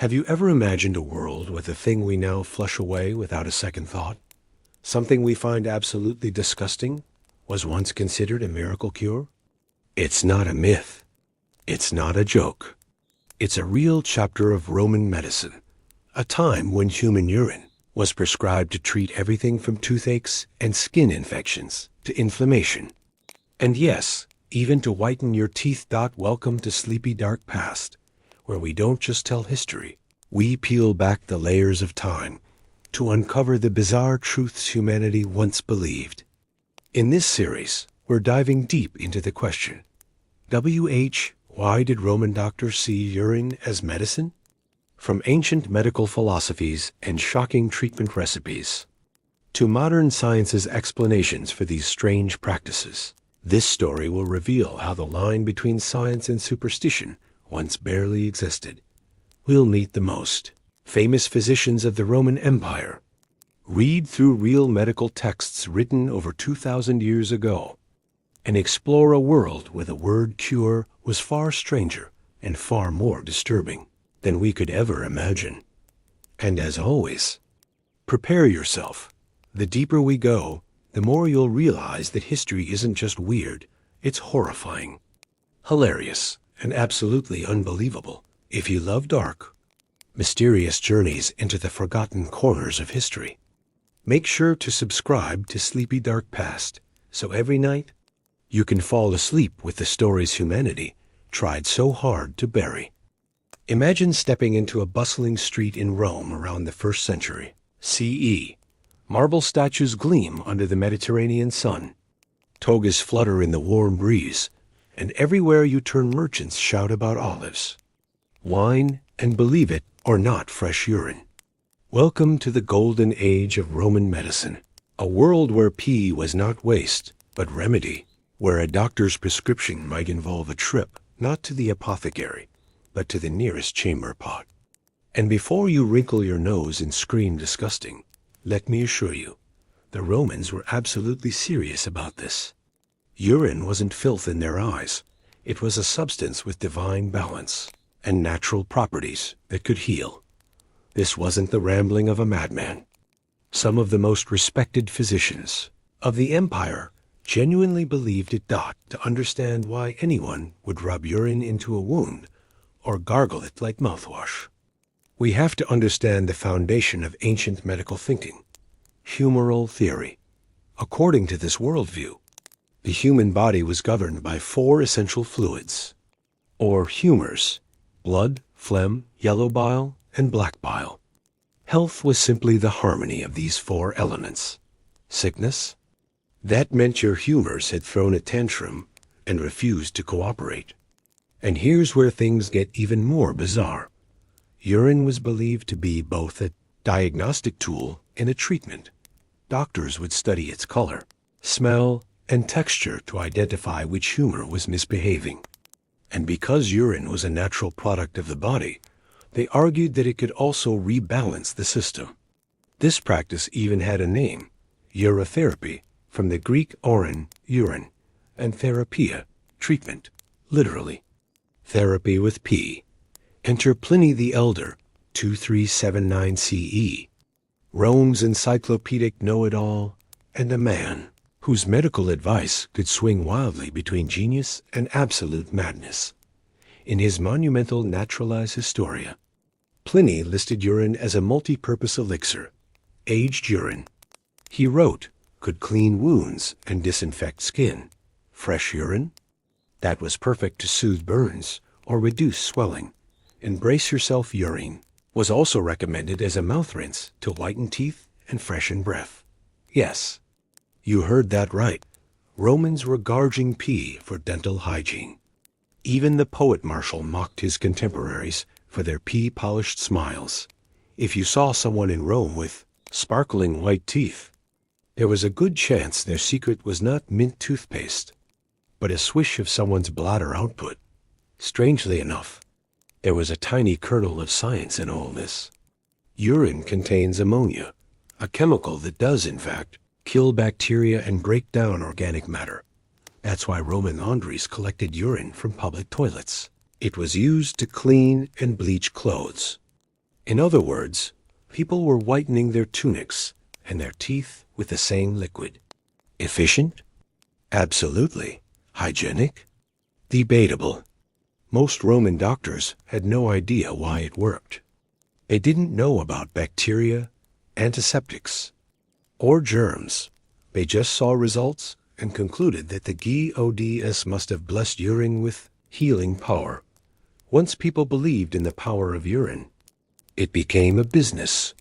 Have you ever imagined a world where the thing we now flush away without a second thought, something we find absolutely disgusting, was once considered a miracle cure? It's not a myth. It's not a joke. It's a real chapter of Roman medicine, a time when human urine was prescribed to treat everything from toothaches and skin infections to inflammation. And yes, even to whiten your teeth. Welcome to Sleepy Dark Past, where we don't just tell history, we peel back the layers of time to uncover the bizarre truths humanity once believed. In this series, we're diving deep into the question, why did Roman doctors see urine as medicine? From ancient medical philosophies and shocking treatment recipes to modern science's explanations for these strange practices, this story will reveal how the line between science and superstition once barely existed. We'll meet the most famous physicians of the Roman Empire, read through real medical texts written over 2,000 years ago, and explore a world where the word cure was far stranger and far more disturbing than we could ever imagine. And as always, prepare yourself. The deeper we go, the more you'll realize that history isn't just weird, it's horrifying, hilarious, and absolutely unbelievable. If you love dark, mysterious journeys into the forgotten corners of history, make sure to subscribe to Sleepy Dark Past so every night you can fall asleep with the stories humanity tried so hard to bury. Imagine stepping into a bustling street in Rome around the 1st century CE. Marble statues gleam under the Mediterranean sun. Togas flutter in the warm breeze, and everywhere you turn merchants shout about olives, wine, and believe it or not, fresh urine. Welcome to the golden age of Roman medicine, a world where pee was not waste, but remedy, where a doctor's prescription might involve a trip not to the apothecary, but to the nearest chamber pot. And before you wrinkle your nose and scream disgusting, let me assure you, the Romans were absolutely serious about this. Urine wasn't filth in their eyes. It was a substance with divine balance and natural properties that could heal. This wasn't the rambling of a madman. Some of the most respected physicians of the empire genuinely believed it. To understand why anyone would rub urine into a wound or gargle it like mouthwash, we have to understand the foundation of ancient medical thinking, humoral theory. According to this worldview, the human body was governed by 4 essential fluids, or humors: blood, phlegm, yellow bile, and black bile. Health was simply the harmony of these 4 elements. Sickness? That meant your humors had thrown a tantrum and refused to cooperate. And here's where things get even more bizarre. Urine was believed to be both a diagnostic tool and a treatment. Doctors would study its color, smell, and texture to identify which humor was misbehaving. And because urine was a natural product of the body, they argued that it could also rebalance the system. This practice even had a name, urotherapy, from the Greek orin, urine, and therapia, treatment, literally. Therapy with P. Enter Pliny the Elder, 2379 CE, Rome's encyclopedic know-it-all, and a man whose medical advice could swing wildly between genius and absolute madness. In his monumental Naturalis Historia, Pliny listed urine as a multi-purpose elixir. Aged urine, he wrote, could clean wounds and disinfect skin. Fresh urine? That was perfect to soothe burns or reduce swelling. Embrace yourself urine was also recommended as a mouth rinse to whiten teeth and freshen breath. Yes, you heard that right. Romans were gorging pee for dental hygiene. Even the poet Martial mocked his contemporaries for their pea-polished smiles. If you saw someone in Rome with sparkling white teeth, there was a good chance their secret was not mint toothpaste, but a swish of someone's bladder output. Strangely enough, there was a tiny kernel of science in all this. Urine contains ammonia, a chemical that does, in fact, kill bacteria and break down organic matter. That's why Roman laundries collected urine from public toilets. It was used to clean and bleach clothes. In other words, people were whitening their tunics and their teeth with the same liquid. Efficient? Absolutely. Hygienic? Debatable. Most Roman doctors had no idea why it worked. They didn't know about bacteria, antiseptics, or germs. They just saw results and concluded that the gods must have blessed urine with healing power. Once people believed in the power of urine, it became a business.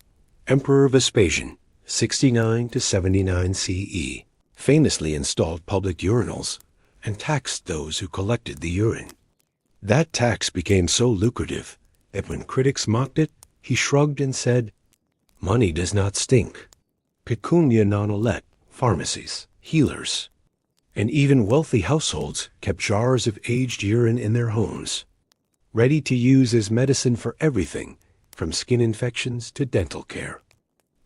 Emperor Vespasian, 69 to 79 CE, famously installed public urinals and taxed those who collected the urine. That tax became so lucrative that when critics mocked it, he shrugged and said, "Money does not stink." Pecunia non olet, pharmacies, healers, and even wealthy households kept jars of aged urine in their homes, ready to use as medicine for everything from skin infections to dental care.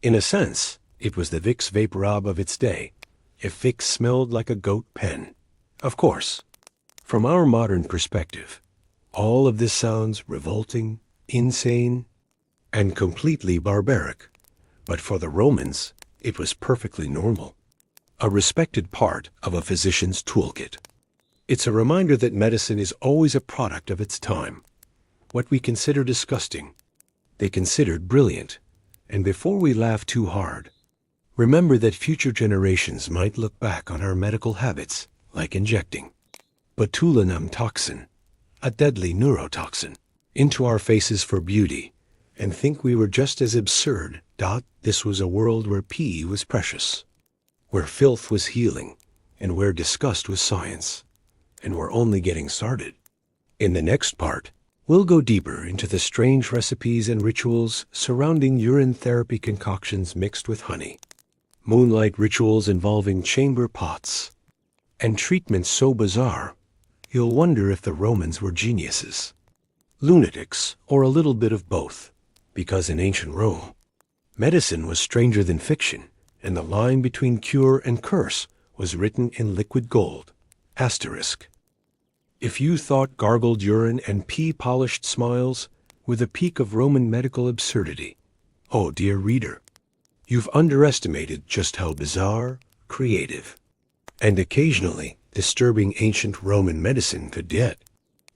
In a sense, it was the Vicks VapoRub of its day, if Vicks smelled like a goat pen. Of course, from our modern perspective, all of this sounds revolting, insane, and completely barbaric. But for the Romans, it was perfectly normal. A respected part of a physician's toolkit. It's a reminder that medicine is always a product of its time. What we consider disgusting, they considered brilliant. And before we laugh too hard, remember that future generations might look back on our medical habits like injecting botulinum toxin, a deadly neurotoxin, into our faces for beauty, and think we were just as absurd. This was a world where pee was precious, where filth was healing, and where disgust was science. And we're only getting started. In the next part, we'll go deeper into the strange recipes and rituals surrounding urine therapy concoctions mixed with honey, moonlight rituals involving chamber pots, and treatments so bizarre, you'll wonder if the Romans were geniuses, lunatics, or a little bit of both, because in ancient Rome, medicine was stranger than fiction, and the line between cure and curse was written in liquid gold. Asterisk. If you thought gargled urine and pea-polished smiles were the peak of Roman medical absurdity, oh dear reader, you've underestimated just how bizarre, creative, and occasionally disturbing ancient Roman medicine could get.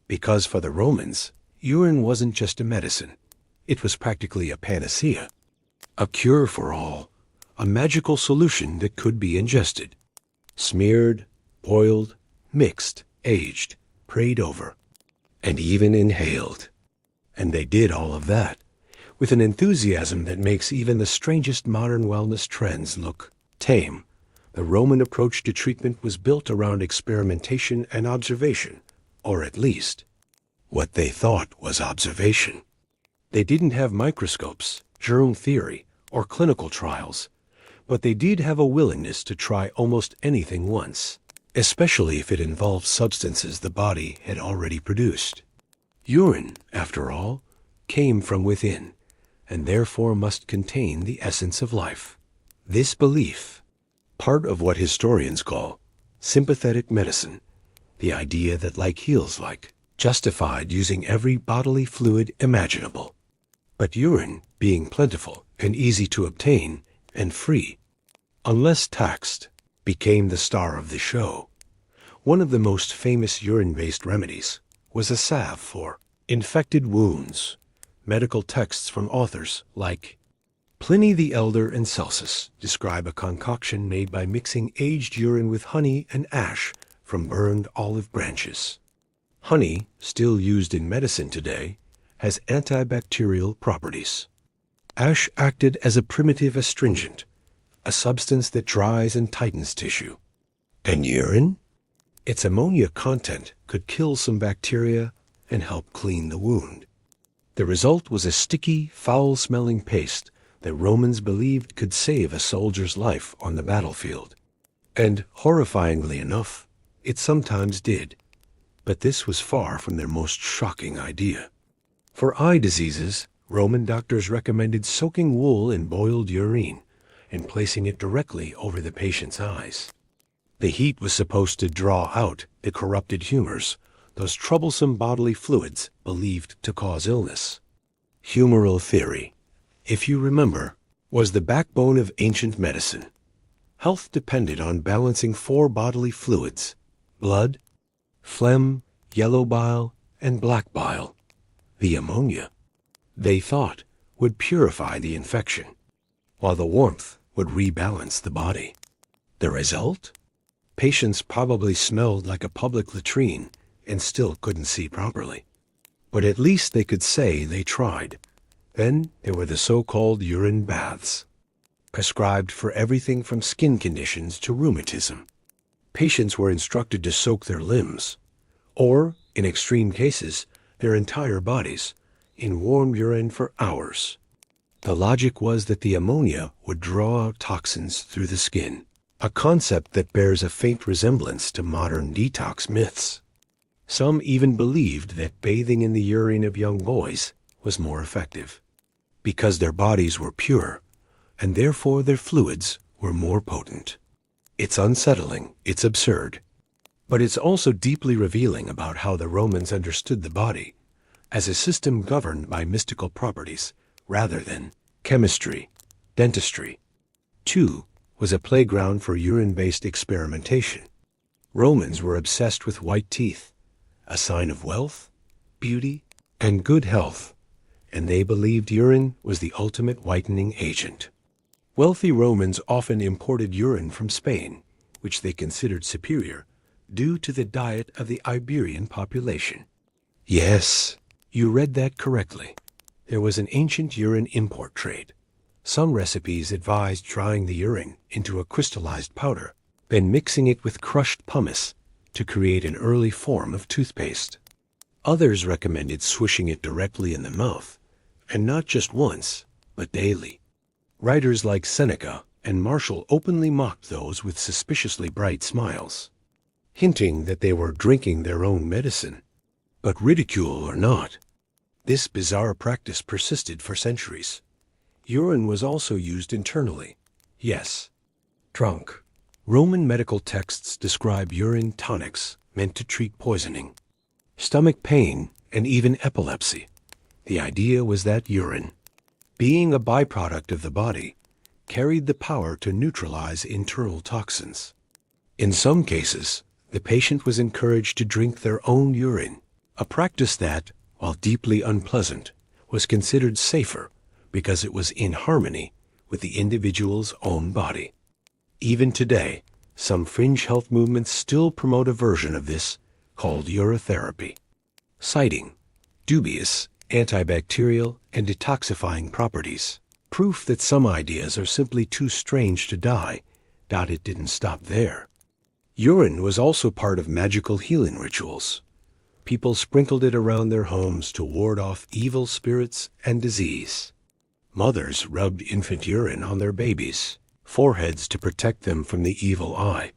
Because for the Romans, urine wasn't just a medicine. It was practically a panacea, a cure for all, a magical solution that could be ingested, smeared, boiled, mixed, aged, prayed over, and even inhaled. And they did all of that with an enthusiasm that makes even the strangest modern wellness trends look tame. The Roman approach to treatment was built around experimentation and observation, or at least what they thought was observation. They didn't have microscopes, germ theory, or clinical trials, but they did have a willingness to try almost anything once, especially if it involved substances the body had already produced. Urine, after all, came from within, and therefore must contain the essence of life. This belief, part of what historians call sympathetic medicine, the idea that like heals like, justified using every bodily fluid imaginable. But urine, being plentiful and easy to obtain and free, unless taxed, became the star of the show. One of the most famous urine-based remedies was a salve for infected wounds. Medical texts from authors like Pliny the Elder and Celsus describe a concoction made by mixing aged urine with honey and ash from burned olive branches. Honey, still used in medicine today, has antibacterial properties. Ash acted as a primitive astringent, a substance that dries and tightens tissue. And urine? Its ammonia content could kill some bacteria and help clean the wound. The result was a sticky, foul-smelling paste that Romans believed could save a soldier's life on the battlefield. And, horrifyingly enough, it sometimes did. But this was far from their most shocking idea. For eye diseases, Roman doctors recommended soaking wool in boiled urine and placing it directly over the patient's eyes. The heat was supposed to draw out the corrupted humors, those troublesome bodily fluids believed to cause illness. Humoral theory, if you remember, was the backbone of ancient medicine. Health depended on balancing four bodily fluids: blood, phlegm, yellow bile, and black bile. The ammonia, they thought, would purify the infection, while the warmth would rebalance the body. The result? Patients probably smelled like a public latrine and still couldn't see properly. But at least they could say they tried. Then there were the so-called urine baths, prescribed for everything from skin conditions to rheumatism. Patients were instructed to soak their limbs, or, in extreme cases, their entire bodies, in warm urine for hours. The logic was that the ammonia would draw out toxins through the skin, a concept that bears a faint resemblance to modern detox myths. Some even believed that bathing in the urine of young boys was more effective, because their bodies were pure, and therefore their fluids were more potent. It's unsettling, it's absurd, but it's also deeply revealing about how the Romans understood the body as a system governed by mystical properties rather than chemistry, dentistry. 2 was a playground for urine-based experimentation. Romans were obsessed with white teeth, a sign of wealth, beauty, and good health, and they believed urine was the ultimate whitening agent. Wealthy Romans often imported urine from Spain, which they considered superior, due to the diet of the Iberian population. Yes, you read that correctly. There was an ancient urine import trade. Some recipes advised drying the urine into a crystallized powder, then mixing it with crushed pumice to create an early form of toothpaste. Others recommended swishing it directly in the mouth, and not just once, but daily. Writers like Seneca and Martial openly mocked those with suspiciously bright smiles, hinting that they were drinking their own medicine. But ridicule or not, this bizarre practice persisted for centuries. Urine was also used internally. Yes, drunk. Roman medical texts describe urine tonics meant to treat poisoning, stomach pain, and even epilepsy. The idea was that urine, being a byproduct of the body, carried the power to neutralize internal toxins. In some cases, the patient was encouraged to drink their own urine, a practice that, while deeply unpleasant, was considered safer because it was in harmony with the individual's own body. Even today, some fringe health movements still promote a version of this called urotherapy, citing dubious antibacterial and detoxifying properties, proof that some ideas are simply too strange to die. It didn't stop there. Urine was also part of magical healing rituals. People sprinkled it around their homes to ward off evil spirits and disease. Mothers rubbed infant urine on their babies' foreheads to protect them from the evil eye.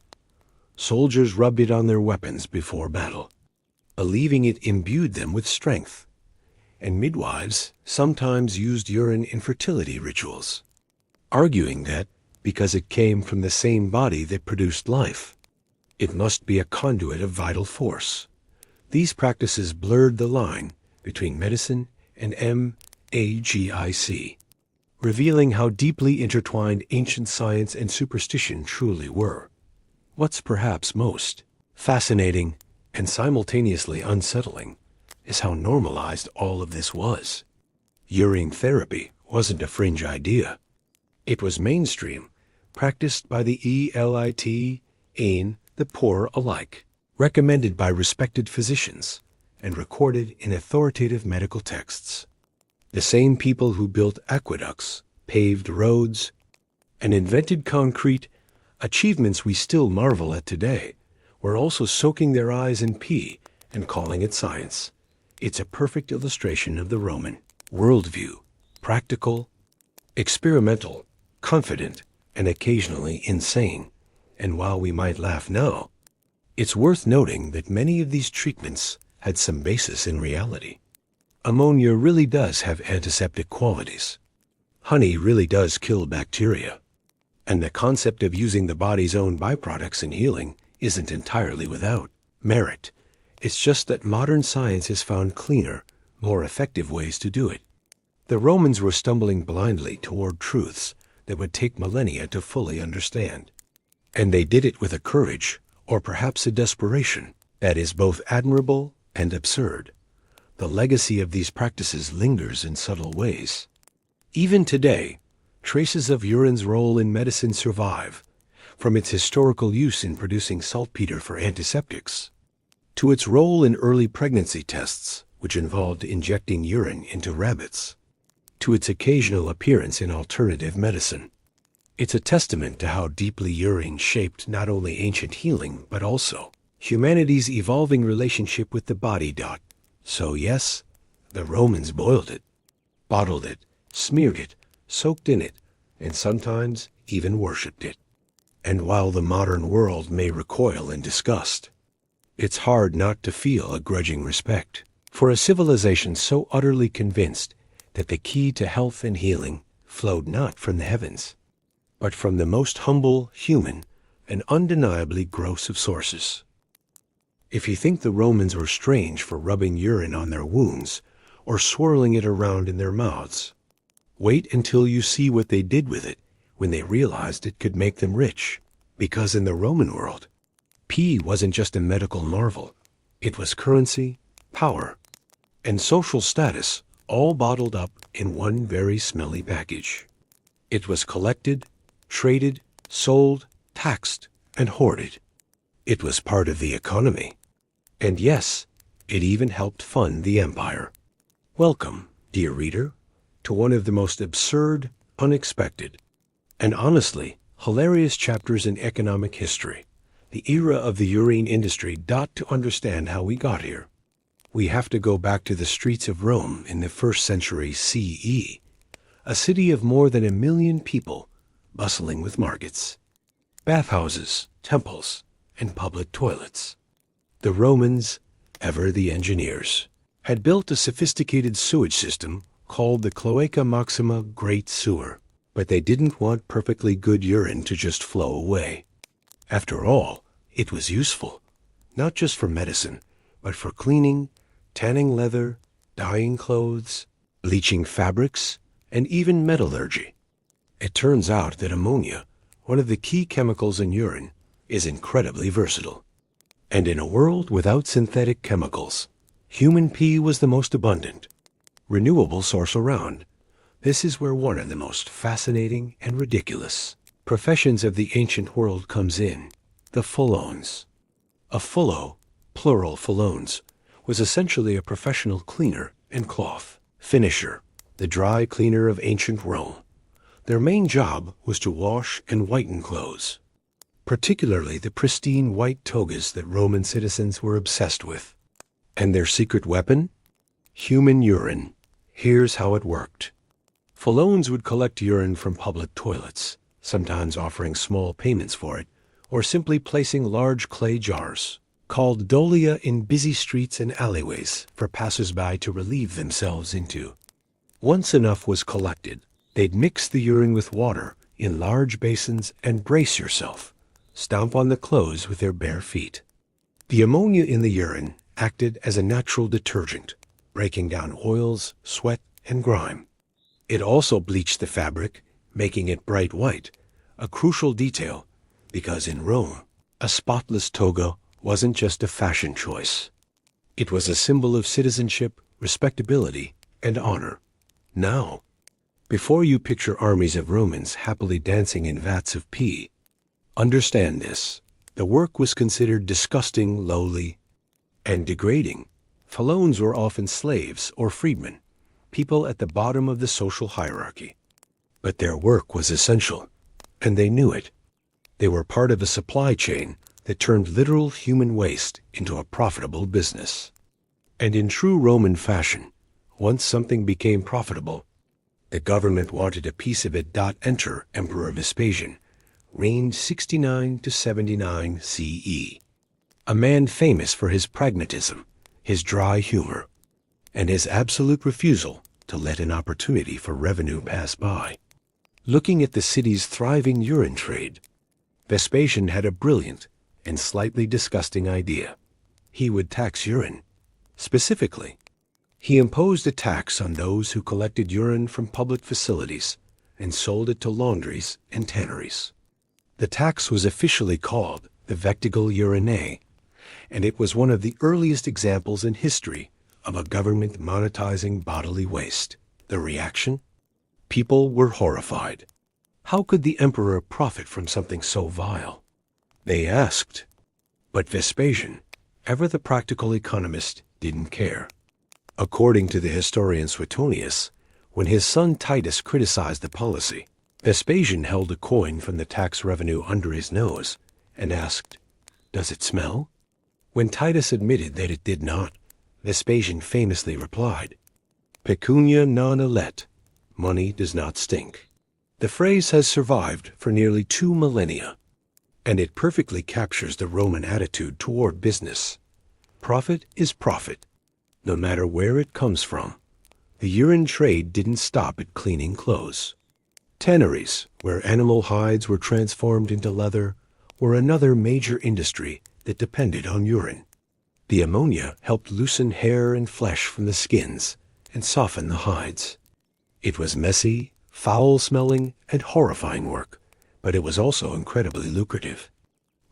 Soldiers rubbed it on their weapons before battle, believing it imbued them with strength. And midwives sometimes used urine in fertility rituals, arguing that, because it came from the same body that produced life, it must be a conduit of vital force. These practices blurred the line between medicine and magic, revealing how deeply intertwined ancient science and superstition truly were. What's perhaps most fascinating and simultaneously unsettling is how normalized all of this was. Urine therapy wasn't a fringe idea. It was mainstream, practiced by the elite and the poor alike, recommended by respected physicians, and recorded in authoritative medical texts. The same people who built aqueducts, paved roads, and invented concrete, achievements we still marvel at today, were also soaking their eyes in pee and calling it science. It's a perfect illustration of the Roman worldview: practical, experimental, confident, and occasionally insane. And while we might laugh now, it's worth noting that many of these treatments had some basis in reality. Ammonia really does have antiseptic qualities. Honey really does kill bacteria. And the concept of using the body's own byproducts in healing isn't entirely without merit. It's just that modern science has found cleaner, more effective ways to do it. The Romans were stumbling blindly toward truths that would take millennia to fully understand. And they did it with a courage, or perhaps a desperation, that is both admirable and absurd. The legacy of these practices lingers in subtle ways. Even today, traces of urine's role in medicine survive, from its historical use in producing saltpeter for antiseptics, to its role in early pregnancy tests, which involved injecting urine into rabbits, to its occasional appearance in alternative medicine. It's a testament to how deeply urine shaped not only ancient healing, but also humanity's evolving relationship with the body. So yes, the Romans boiled it, bottled it, smeared it, soaked in it, and sometimes even worshipped it. And while the modern world may recoil in disgust, it's hard not to feel a grudging respect for a civilization so utterly convinced that the key to health and healing flowed not from the heavens, but from the most humble, human, and undeniably gross of sources. If you think the Romans were strange for rubbing urine on their wounds or swirling it around in their mouths, wait until you see what they did with it when they realized it could make them rich. Because in the Roman world, pee wasn't just a medical marvel. It was currency, power, and social status, all bottled up in one very smelly package. It was collected, traded, sold, taxed, and hoarded. It was part of the economy. And yes, it even helped fund the empire. Welcome, dear reader, to one of the most absurd, unexpected, and honestly hilarious chapters in economic history, the era of the urine industry. To understand how we got here, we have to go back to the streets of Rome in the 1st century CE, a city of more than 1 million people, bustling with markets, bathhouses, temples, and public toilets. The Romans, ever the engineers, had built a sophisticated sewage system called the Cloaca Maxima Great Sewer, but they didn't want perfectly good urine to just flow away. After all, it was useful, not just for medicine, but for cleaning, tanning leather, dyeing clothes, bleaching fabrics, and even metallurgy. It turns out that ammonia, one of the key chemicals in urine, is incredibly versatile. And in a world without synthetic chemicals, human pee was the most abundant, renewable source around. This is where one of the most fascinating and ridiculous professions of the ancient world comes in, the phallones. A phallo, plural phallones, was essentially a professional cleaner and cloth finisher, the dry cleaner of ancient Rome. Their main job was to wash and whiten clothes, particularly the pristine white togas that Roman citizens were obsessed with. And their secret weapon? Human urine. Here's how it worked. Phallones would collect urine from public toilets, sometimes offering small payments for it, or simply placing large clay jars, called dolia, in busy streets and alleyways for passers-by to relieve themselves into. Once enough was collected, they'd mix the urine with water in large basins and brace yourself, stomp on the clothes with their bare feet. The ammonia in the urine acted as a natural detergent, breaking down oils, sweat, and grime. It also bleached the fabric, making it bright white, a crucial detail, because in Rome, a spotless toga wasn't just a fashion choice. It was a symbol of citizenship, respectability, and honor. Now, before you picture armies of Romans happily dancing in vats of pee, understand this. The work was considered disgusting, lowly, and degrading. Phallones were often slaves or freedmen, people at the bottom of the social hierarchy. But their work was essential, and they knew it. They were part of a supply chain that turned literal human waste into a profitable business. And in true Roman fashion, once something became profitable, the government wanted a piece of it. Enter Emperor Vespasian, reigned 69 to 79 CE. A man famous for his pragmatism, his dry humor, and his absolute refusal to let an opportunity for revenue pass by. Looking at the city's thriving urine trade, Vespasian had a brilliant and slightly disgusting idea. He would tax urine. Specifically, He imposed a tax on those who collected urine from public facilities and sold it to laundries and tanneries. The tax was officially called the vectigal urinae, and it was one of the earliest examples in history of a government monetizing bodily waste. The reaction? People were horrified. How could the emperor profit from something so vile? They asked. But Vespasian, ever the practical economist, didn't care. According to the historian Suetonius, when his son Titus criticized the policy, Vespasian held a coin from the tax revenue under his nose and asked, "Does it smell?" When Titus admitted that it did not, Vespasian famously replied, "Pecunia non olet," money does not stink. The phrase has survived for nearly 2 millennia, and it perfectly captures the Roman attitude toward business. Profit is profit, no matter where it comes from. The urine trade didn't stop at cleaning clothes. Tanneries, where animal hides were transformed into leather, were another major industry that depended on urine. The ammonia helped loosen hair and flesh from the skins and soften the hides. It was messy, foul-smelling, and horrifying work, but it was also incredibly lucrative.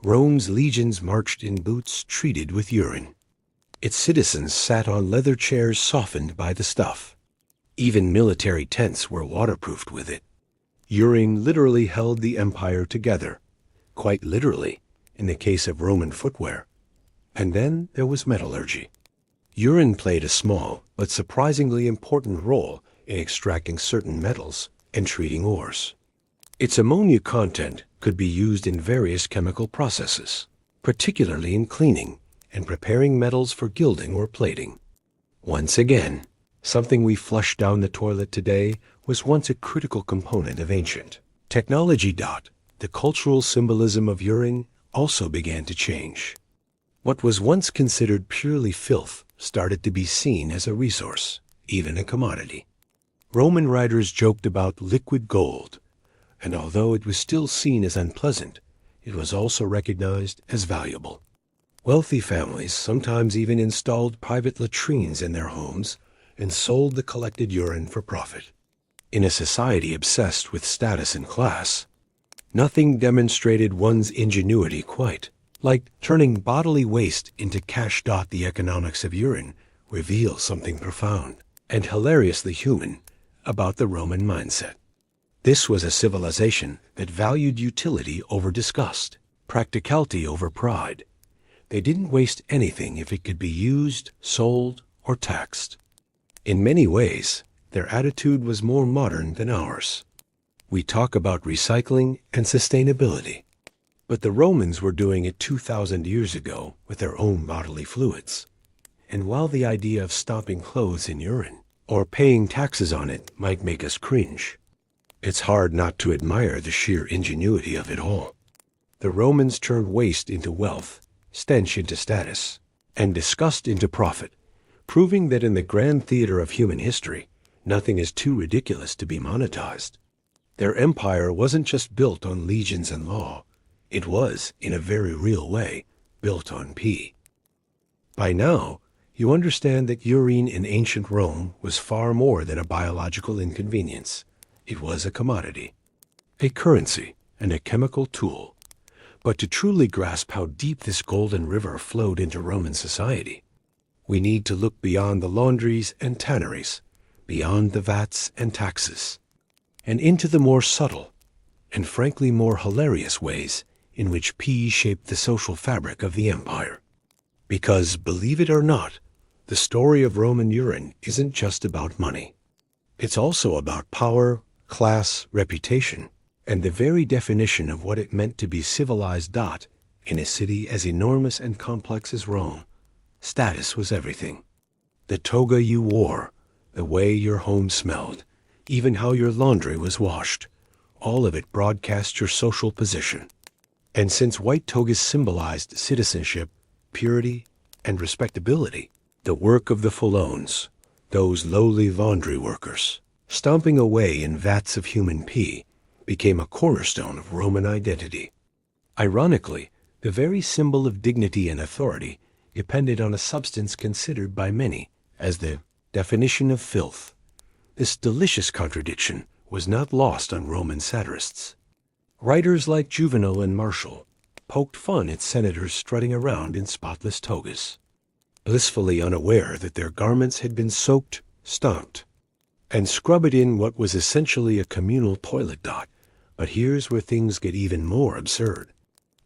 Rome's legions marched in boots treated with urine. Its citizens sat on leather chairs softened by the stuff. Even military tents were waterproofed with it. Urine literally held the empire together, quite literally in the case of Roman footwear. And then there was metallurgy. Urine played a small but surprisingly important role in extracting certain metals and treating ores. Its ammonia content could be used in various chemical processes, particularly in cleaning and preparing metals for gilding or plating. Once again, something we flush down the toilet today was once a critical component of ancient technology. The cultural symbolism of urine also began to change. What was once considered purely filth started to be seen as a resource, even a commodity. Roman writers joked about liquid gold, and although it was still seen as unpleasant, it was also recognized as valuable. Wealthy families sometimes even installed private latrines in their homes and sold the collected urine for profit. In a society obsessed with status and class, nothing demonstrated one's ingenuity quite like turning bodily waste into cash. The economics of urine reveals something profound and hilariously human about the Roman mindset. This was a civilization that valued utility over disgust, practicality over pride. They didn't waste anything if it could be used, sold, or taxed. In many ways, their attitude was more modern than ours. We talk about recycling and sustainability, but the Romans were doing it 2,000 years ago with their own bodily fluids. And while the idea of stomping clothes in urine or paying taxes on it might make us cringe, it's hard not to admire the sheer ingenuity of it all. The Romans turned waste into wealth, stench into status, and disgust into profit, proving that in the grand theater of human history, nothing is too ridiculous to be monetized. Their empire wasn't just built on legions and law. It was, in a very real way, built on pee. By now, you understand that urine in ancient Rome was far more than a biological inconvenience. It was a commodity, a currency, and a chemical tool. But to truly grasp how deep this golden river flowed into Roman society, we need to look beyond the laundries and tanneries, beyond the vats and taxes, and into the more subtle and frankly more hilarious ways in which pee shaped the social fabric of the empire. Because, believe it or not, the story of Roman urine isn't just about money. It's also about power, class, reputation, and the very definition of what it meant to be civilized. In a city as enormous and complex as Rome, status was everything. The toga you wore, the way your home smelled, even how your laundry was washed, all of it broadcast your social position. And since white togas symbolized citizenship, purity, and respectability, the work of the Pholones, those lowly laundry workers, stomping away in vats of human pee, became a cornerstone of Roman identity. Ironically, the very symbol of dignity and authority depended on a substance considered by many as the definition of filth. This delicious contradiction was not lost on Roman satirists. Writers like Juvenal and Martial poked fun at senators strutting around in spotless togas, blissfully unaware that their garments had been soaked, stomped, and scrubbed in what was essentially a communal toilet dock. But here's where things get even more absurd.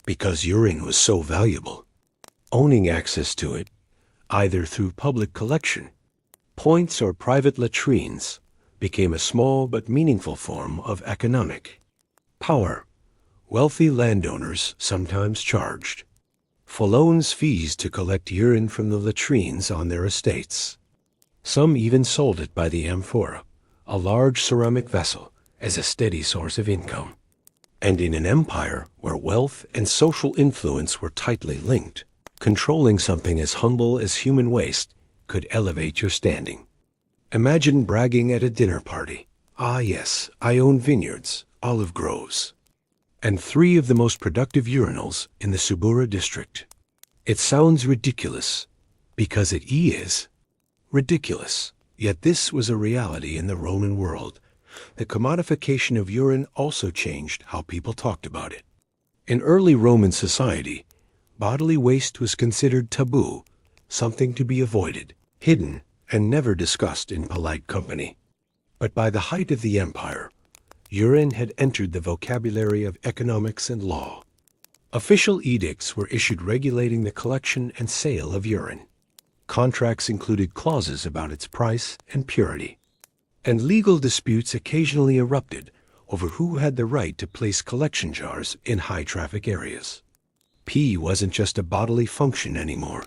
Because urine was so valuable, owning access to it, either through public collection, points, or private latrines, became a small but meaningful form of economic power. Wealthy landowners sometimes charged Follones fees to collect urine from the latrines on their estates. Some even sold it by the amphora, a large ceramic vessel, as a steady source of income. And in an empire where wealth and social influence were tightly linked, controlling something as humble as human waste could elevate your standing. Imagine bragging at a dinner party. "Ah yes, I own vineyards, olive groves, and 3 of the most productive urinals in the Subura district." It sounds ridiculous, because it is ridiculous. Yet this was a reality in the Roman world. The commodification of urine also changed how people talked about it. In early Roman society, bodily waste was considered taboo, something to be avoided, hidden, and never discussed in polite company. But by the height of the empire, urine had entered the vocabulary of economics and law. Official edicts were issued regulating the collection and sale of urine. Contracts included clauses about its price and purity. And legal disputes occasionally erupted over who had the right to place collection jars in high-traffic areas. Pee wasn't just a bodily function anymore.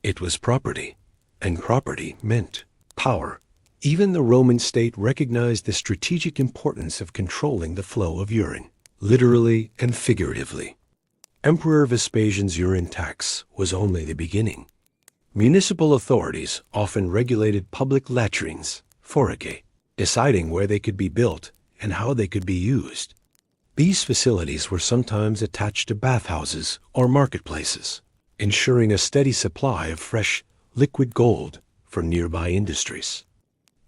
It was property, and property meant power. Even the Roman state recognized the strategic importance of controlling the flow of urine, literally and figuratively. Emperor Vespasian's urine tax was only the beginning. Municipal authorities often regulated public latrines, forcae, deciding where they could be built and how they could be used. These facilities were sometimes attached to bathhouses or marketplaces, ensuring a steady supply of fresh, liquid gold for nearby industries.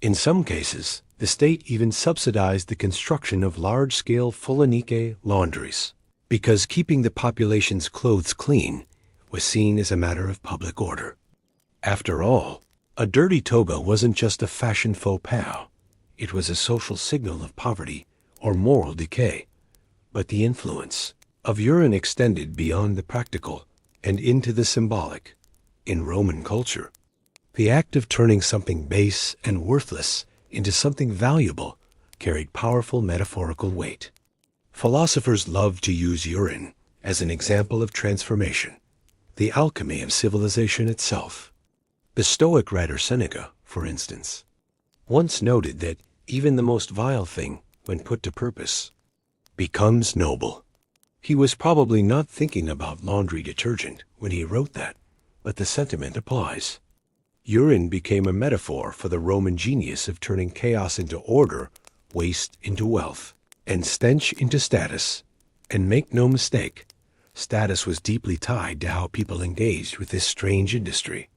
In some cases, the state even subsidized the construction of large-scale Folonike laundries, because keeping the population's clothes clean was seen as a matter of public order. After all, a dirty toga wasn't just a fashion faux pas. It was a social signal of poverty or moral decay. But the influence of urine extended beyond the practical and into the symbolic. In Roman culture, the act of turning something base and worthless into something valuable carried powerful metaphorical weight. Philosophers loved to use urine as an example of transformation, the alchemy of civilization itself. The Stoic writer Seneca, for instance, once noted that even the most vile thing, when put to purpose, becomes noble. He was probably not thinking about laundry detergent when he wrote that, but the sentiment applies. Urine became a metaphor for the Roman genius of turning chaos into order, waste into wealth, and stench into status. And make no mistake, status was deeply tied to how people engaged with this strange industry.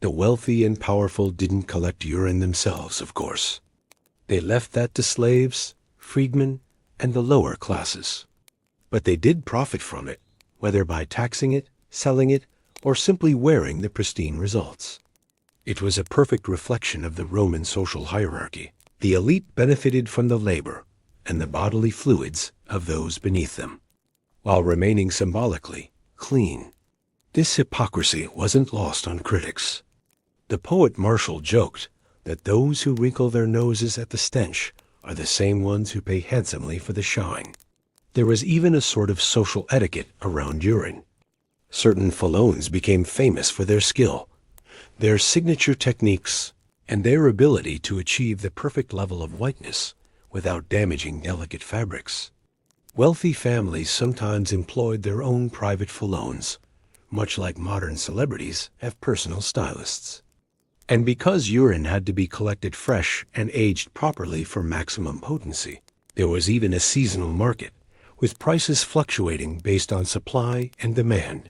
The wealthy and powerful didn't collect urine themselves, of course. They left that to slaves, freedmen, and the lower classes. But they did profit from it, whether by taxing it, selling it, or simply wearing the pristine results. It was a perfect reflection of the Roman social hierarchy. The elite benefited from the labor and the bodily fluids of those beneath them, while remaining symbolically clean. This hypocrisy wasn't lost on critics. The poet Martial joked that those who wrinkle their noses at the stench are the same ones who pay handsomely for the shine. There was even a sort of social etiquette around urine. Certain Follones became famous for their skill, their signature techniques, and their ability to achieve the perfect level of whiteness without damaging delicate fabrics. Wealthy families sometimes employed their own private Follones, much like modern celebrities have personal stylists. And because urine had to be collected fresh and aged properly for maximum potency, there was even a seasonal market, with prices fluctuating based on supply and demand.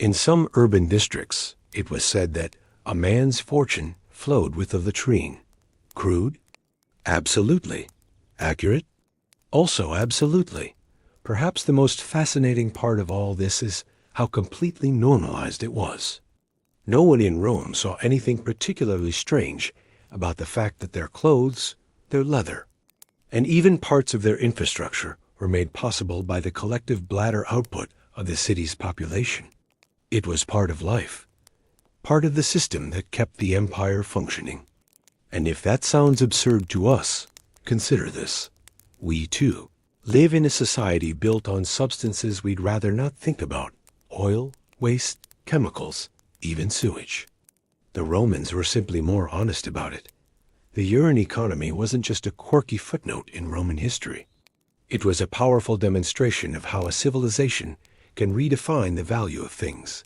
In some urban districts, it was said that a man's fortune flowed with the latrine. Crude? Absolutely. Accurate? Also absolutely. Perhaps the most fascinating part of all this is how completely normalized it was. No one in Rome saw anything particularly strange about the fact that their clothes, their leather, and even parts of their infrastructure were made possible by the collective bladder output of the city's population. It was part of life, part of the system that kept the empire functioning. And if that sounds absurd to us, consider this. We, too, live in a society built on substances we'd rather not think about: oil, waste, chemicals, even sewage. The Romans were simply more honest about it. The urine economy wasn't just a quirky footnote in Roman history. It was a powerful demonstration of how a civilization can redefine the value of things,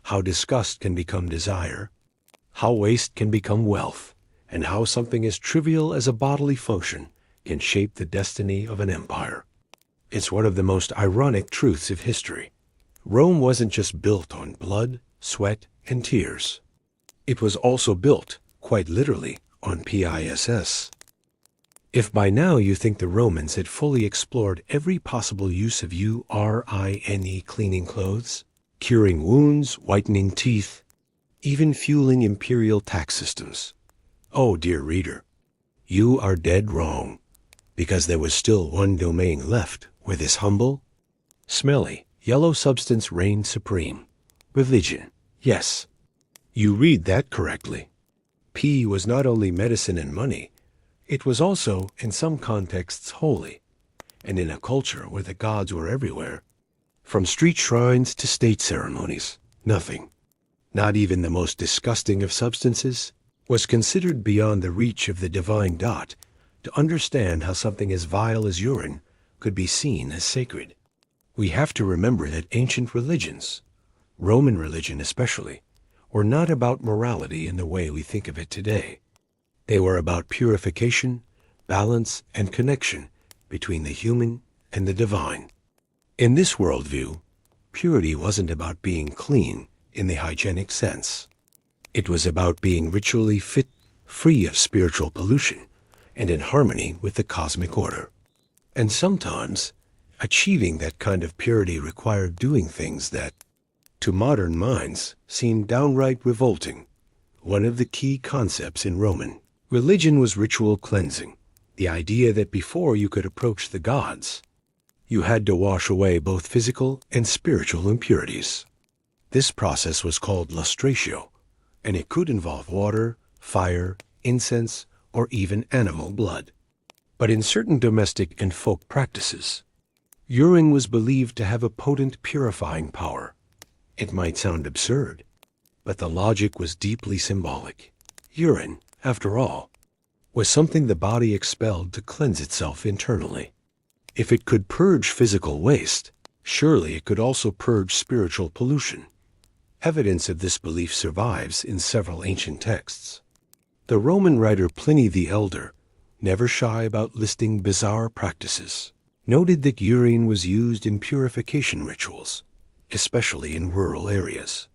how disgust can become desire, how waste can become wealth, and how something as trivial as a bodily function can shape the destiny of an empire. It's one of the most ironic truths of history. Rome wasn't just built on blood, sweat, and tears. It was also built, quite literally, on piss. If by now you think the Romans had fully explored every possible use of urine cleaning clothes, curing wounds, whitening teeth, even fueling imperial tax systems, oh, dear reader, you are dead wrong, because there was still one domain left where this humble, smelly, yellow substance reigned supreme: religion. Yes, you read that correctly. Pee was not only medicine and money, it was also, in some contexts, holy. And in a culture where the gods were everywhere, from street shrines to state ceremonies, nothing, not even the most disgusting of substances, was considered beyond the reach of the divine dot to understand how something as vile as urine could be seen as sacred. We have to remember that ancient religions, Roman religion especially, were not about morality in the way we think of it today. They were about purification, balance, and connection between the human and the divine. In this worldview, purity wasn't about being clean in the hygienic sense. It was about being ritually fit, free of spiritual pollution, and in harmony with the cosmic order. And sometimes, achieving that kind of purity required doing things that, to modern minds, seem downright revolting. One of the key concepts in Roman religion was ritual cleansing, the idea that before you could approach the gods, you had to wash away both physical and spiritual impurities. This process was called lustratio, and it could involve water, fire, incense, or even animal blood. But in certain domestic and folk practices, urine was believed to have a potent purifying power. It might sound absurd, but the logic was deeply symbolic. Urine, after all, was something the body expelled to cleanse itself internally. If it could purge physical waste, surely it could also purge spiritual pollution. Evidence of this belief survives in several ancient texts. The Roman writer Pliny the Elder, never shy about listing bizarre practices, noted that urine was used in purification rituals, especially in rural areas.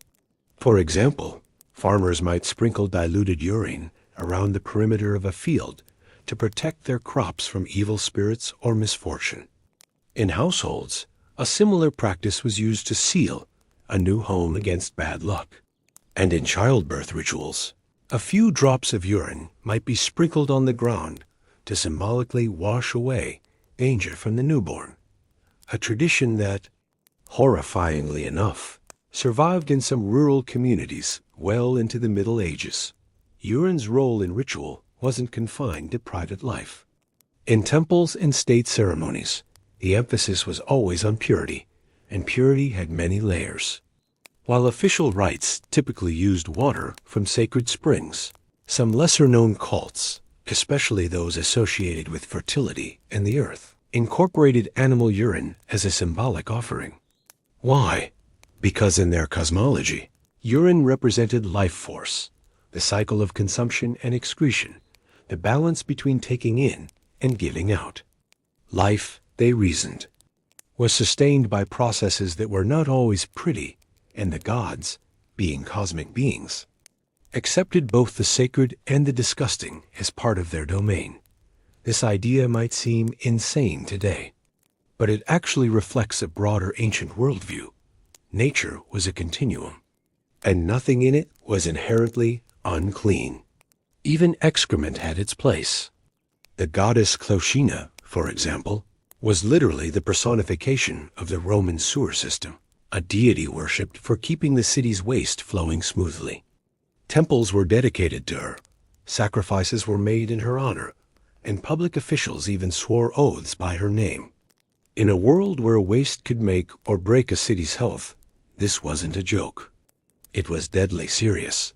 For example, farmers might sprinkle diluted urine around the perimeter of a field to protect their crops from evil spirits or misfortune. In households, a similar practice was used to seal a new home against bad luck. And in childbirth rituals, a few drops of urine might be sprinkled on the ground to symbolically wash away danger from the newborn, a tradition that, horrifyingly enough, survived in some rural communities well into the Middle Ages. Urine's role in ritual wasn't confined to private life. In temples and state ceremonies, the emphasis was always on purity, and purity had many layers. While official rites typically used water from sacred springs, some lesser-known cults, especially those associated with fertility and the earth, incorporated animal urine as a symbolic offering. Why? Because in their cosmology, urine represented life force, the cycle of consumption and excretion, the balance between taking in and giving out. Life, they reasoned, was sustained by processes that were not always pretty, and the gods, being cosmic beings, accepted both the sacred and the disgusting as part of their domain. This idea might seem insane today, but it actually reflects a broader ancient worldview. Nature was a continuum, and nothing in it was inherently unclean. Even excrement had its place. The goddess Clochina, for example, was literally the personification of the Roman sewer system, a deity worshipped for keeping the city's waste flowing smoothly. Temples were dedicated to her, sacrifices were made in her honor, and public officials even swore oaths by her name. In a world where waste could make or break a city's health, this wasn't a joke. It was deadly serious,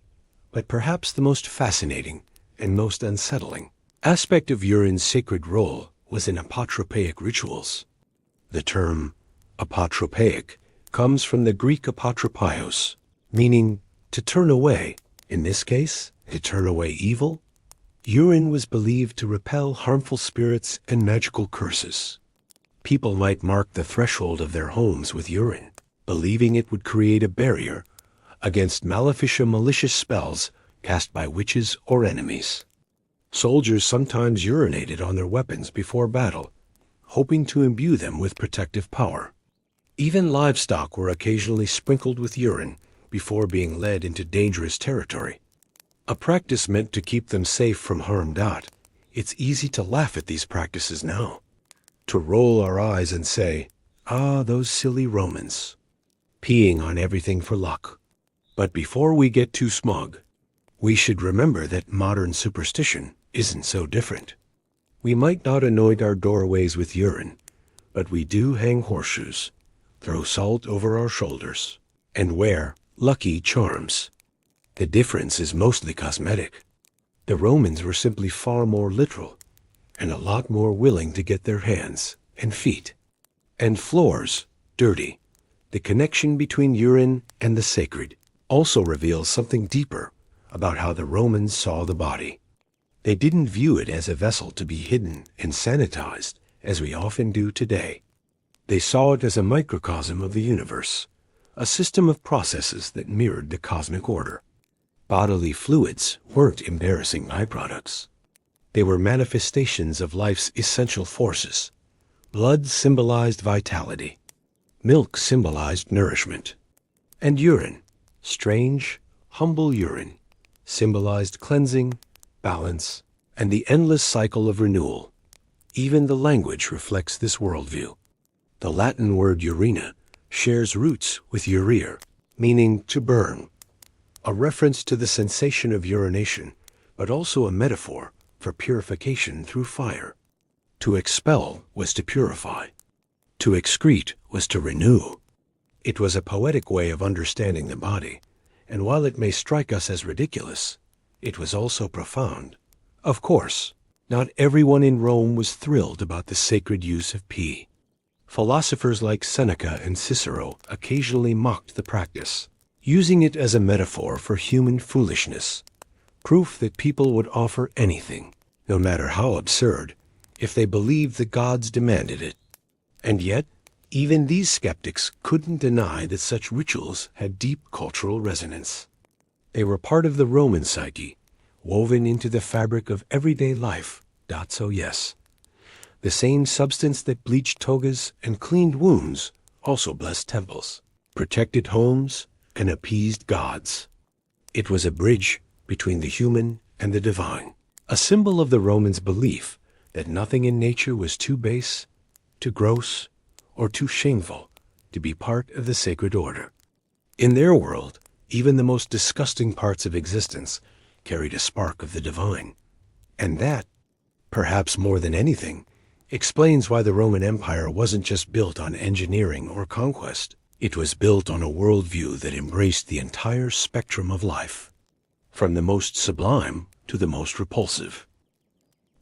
but perhaps the most fascinating and most unsettling aspect of urine's sacred role was in apotropaic rituals. The term apotropaic comes from the Greek apotropaios, meaning to turn away. In this case, to turn away evil. Urine was believed to repel harmful spirits and magical curses. People might mark the threshold of their homes with urine, believing it would create a barrier against malicious spells cast by witches or enemies. Soldiers sometimes urinated on their weapons before battle, hoping to imbue them with protective power. Even livestock were occasionally sprinkled with urine before being led into dangerous territory. A practice meant to keep them safe from harm. It's easy to laugh at these practices now, to roll our eyes and say, "Ah, those silly Romans, peeing on everything for luck." But before we get too smug, we should remember that modern superstition isn't so different. We might not anoint our doorways with urine, but we do hang horseshoes, throw salt over our shoulders, and wear lucky charms. The difference is mostly cosmetic. The Romans were simply far more literal, and a lot more willing to get their hands and feet and floors dirty. The connection between urine and the sacred also reveals something deeper about how the Romans saw the body. They didn't view it as a vessel to be hidden and sanitized, as we often do today. They saw it as a microcosm of the universe, a system of processes that mirrored the cosmic order. Bodily fluids weren't embarrassing byproducts. They were manifestations of life's essential forces. Blood symbolized vitality. Milk symbolized nourishment. And urine, strange, humble urine, symbolized cleansing, balance, and the endless cycle of renewal. Even the language reflects this worldview. The Latin word urina shares roots with urir, meaning to burn, a reference to the sensation of urination, but also a metaphor for purification through fire. To expel was to purify. To excrete was to renew. It was a poetic way of understanding the body, and while it may strike us as ridiculous, it was also profound. Of course, not everyone in Rome was thrilled about the sacred use of pee. Philosophers like Seneca and Cicero occasionally mocked the practice, using it as a metaphor for human foolishness, proof that people would offer anything, no matter how absurd, if they believed the gods demanded it. And yet, even these skeptics couldn't deny that such rituals had deep cultural resonance. They were part of the Roman psyche, woven into the fabric of everyday life. So yes, the same substance that bleached togas and cleaned wounds also blessed temples, protected homes, and appeased gods. It was a bridge between the human and the divine, a symbol of the Romans' belief that nothing in nature was too base, too gross, or too shameful to be part of the sacred order. In their world, even the most disgusting parts of existence carried a spark of the divine. And that, perhaps more than anything, explains why the Roman Empire wasn't just built on engineering or conquest. It was built on a worldview that embraced the entire spectrum of life, from the most sublime to the most repulsive.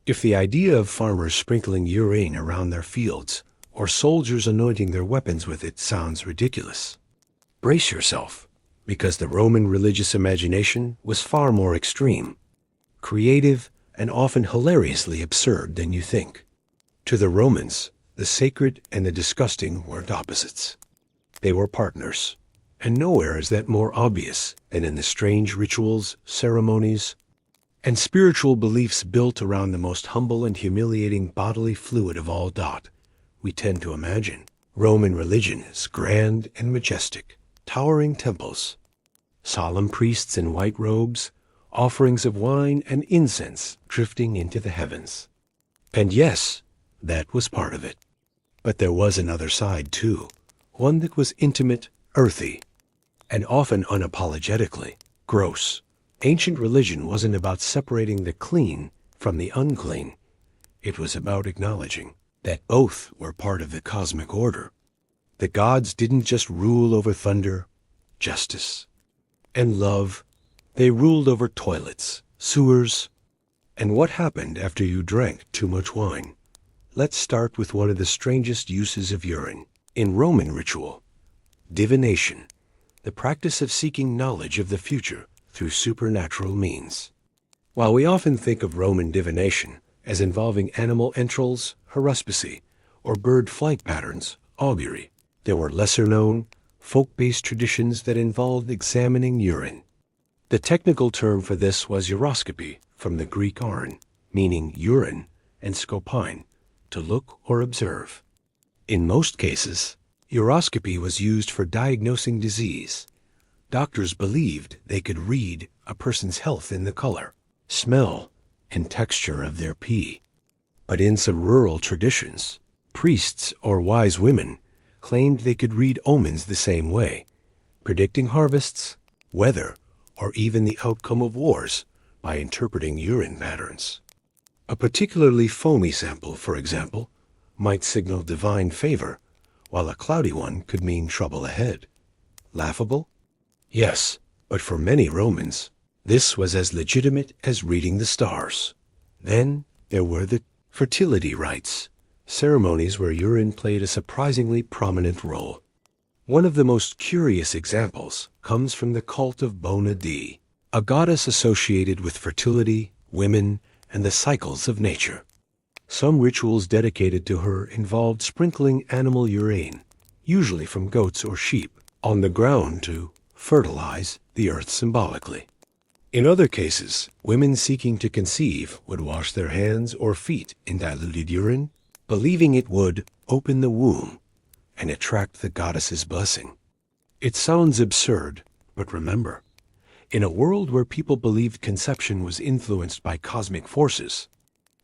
If the idea of farmers sprinkling urine around their fields or soldiers anointing their weapons with it sounds ridiculous, brace yourself, because the Roman religious imagination was far more extreme, creative, and often hilariously absurd than you think. To the Romans, the sacred and the disgusting weren't opposites. They were partners, And nowhere is that more obvious than in the strange rituals, ceremonies, and spiritual beliefs built around the most humble and humiliating bodily fluid of all. We tend to imagine Roman religion as grand and majestic, towering temples, solemn priests in white robes, offerings of wine and incense drifting into the heavens. And yes, that was part of it. But there was another side too, one that was intimate, earthy, and often unapologetically gross. Ancient religion wasn't about separating the clean from the unclean. It was about acknowledging that both were part of the cosmic order. The gods didn't just rule over thunder, justice, and love. They ruled over toilets, sewers, and what happened after you drank too much wine. Let's start with one of the strangest uses of urine in Roman ritual: divination, the practice of seeking knowledge of the future through supernatural means. While we often think of Roman divination as involving animal entrails, haruspicy, or bird flight patterns, augury, there were lesser-known, folk-based traditions that involved examining urine. The technical term for this was uroscopy, from the Greek arn, meaning urine, and scopine, to look or observe. In most cases, uroscopy was used for diagnosing disease. Doctors believed they could read a person's health in the color, smell, and texture of their pee. But in some rural traditions, priests or wise women claimed they could read omens the same way, predicting harvests, weather, or even the outcome of wars by interpreting urine patterns. A particularly foamy sample, for example, might signal divine favor, while a cloudy one could mean trouble ahead. Laughable? Yes, but for many Romans, this was as legitimate as reading the stars. Then there were the fertility rites, ceremonies where urine played a surprisingly prominent role. One of the most curious examples comes from the cult of Bodily, a goddess associated with fertility, women, and the cycles of nature. Some rituals dedicated to her involved sprinkling animal urine, usually from goats or sheep, on the ground to fertilize the earth symbolically. In other cases, women seeking to conceive would wash their hands or feet in diluted urine, believing it would open the womb and attract the goddess's blessing. It sounds absurd, but remember, in a world where people believed conception was influenced by cosmic forces,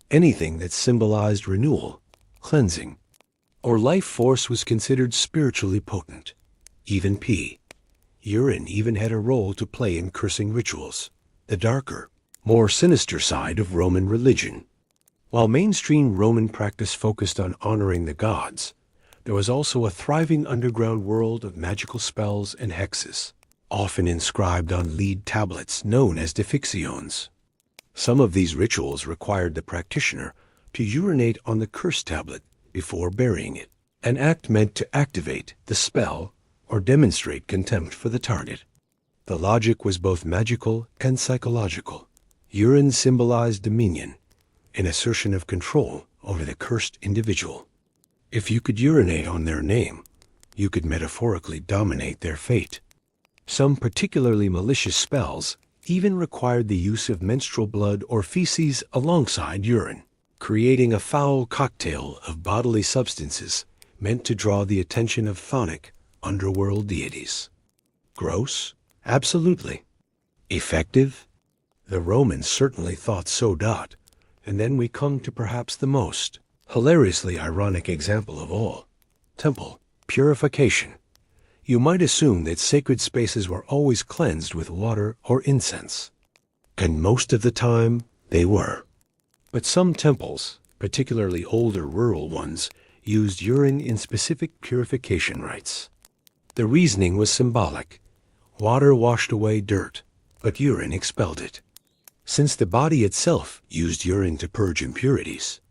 anything that symbolized renewal, cleansing, or life force was considered spiritually potent. Even pee. Urine even had a role to play in cursing rituals, the darker, more sinister side of Roman religion. While mainstream Roman practice focused on honoring the gods, there was also a thriving underground world of magical spells and hexes, often inscribed on lead tablets known as defixiones. Some of these rituals required the practitioner to urinate on the curse tablet before burying it, an act meant to activate the spell or demonstrate contempt for the target. The logic was both magical and psychological. Urine symbolized dominion, an assertion of control over the cursed individual. If you could urinate on their name, you could metaphorically dominate their fate. Some particularly malicious spells even required the use of menstrual blood or feces alongside urine, creating a foul cocktail of bodily substances meant to draw the attention of chthonic, underworld deities. Gross? Absolutely. Effective? The Romans certainly thought so. And then we come to perhaps the most hilariously ironic example of all: temple purification. You might assume that sacred spaces were always cleansed with water or incense. And most of the time, they were. But some temples, particularly older rural ones, used urine in specific purification rites. The reasoning was symbolic. Water washed away dirt, but urine expelled it. Since the body itself used urine to purge impurities,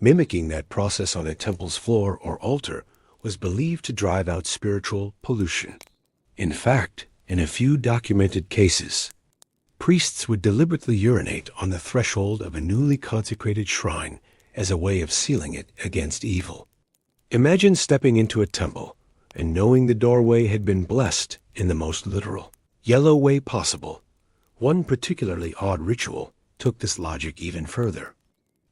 mimicking that process on a temple's floor or altar was believed to drive out spiritual pollution. In fact, in a few documented cases, priests would deliberately urinate on the threshold of a newly consecrated shrine as a way of sealing it against evil. Imagine stepping into a temple and knowing the doorway had been blessed in the most literal, yellow way possible, one particularly odd ritual took this logic even further.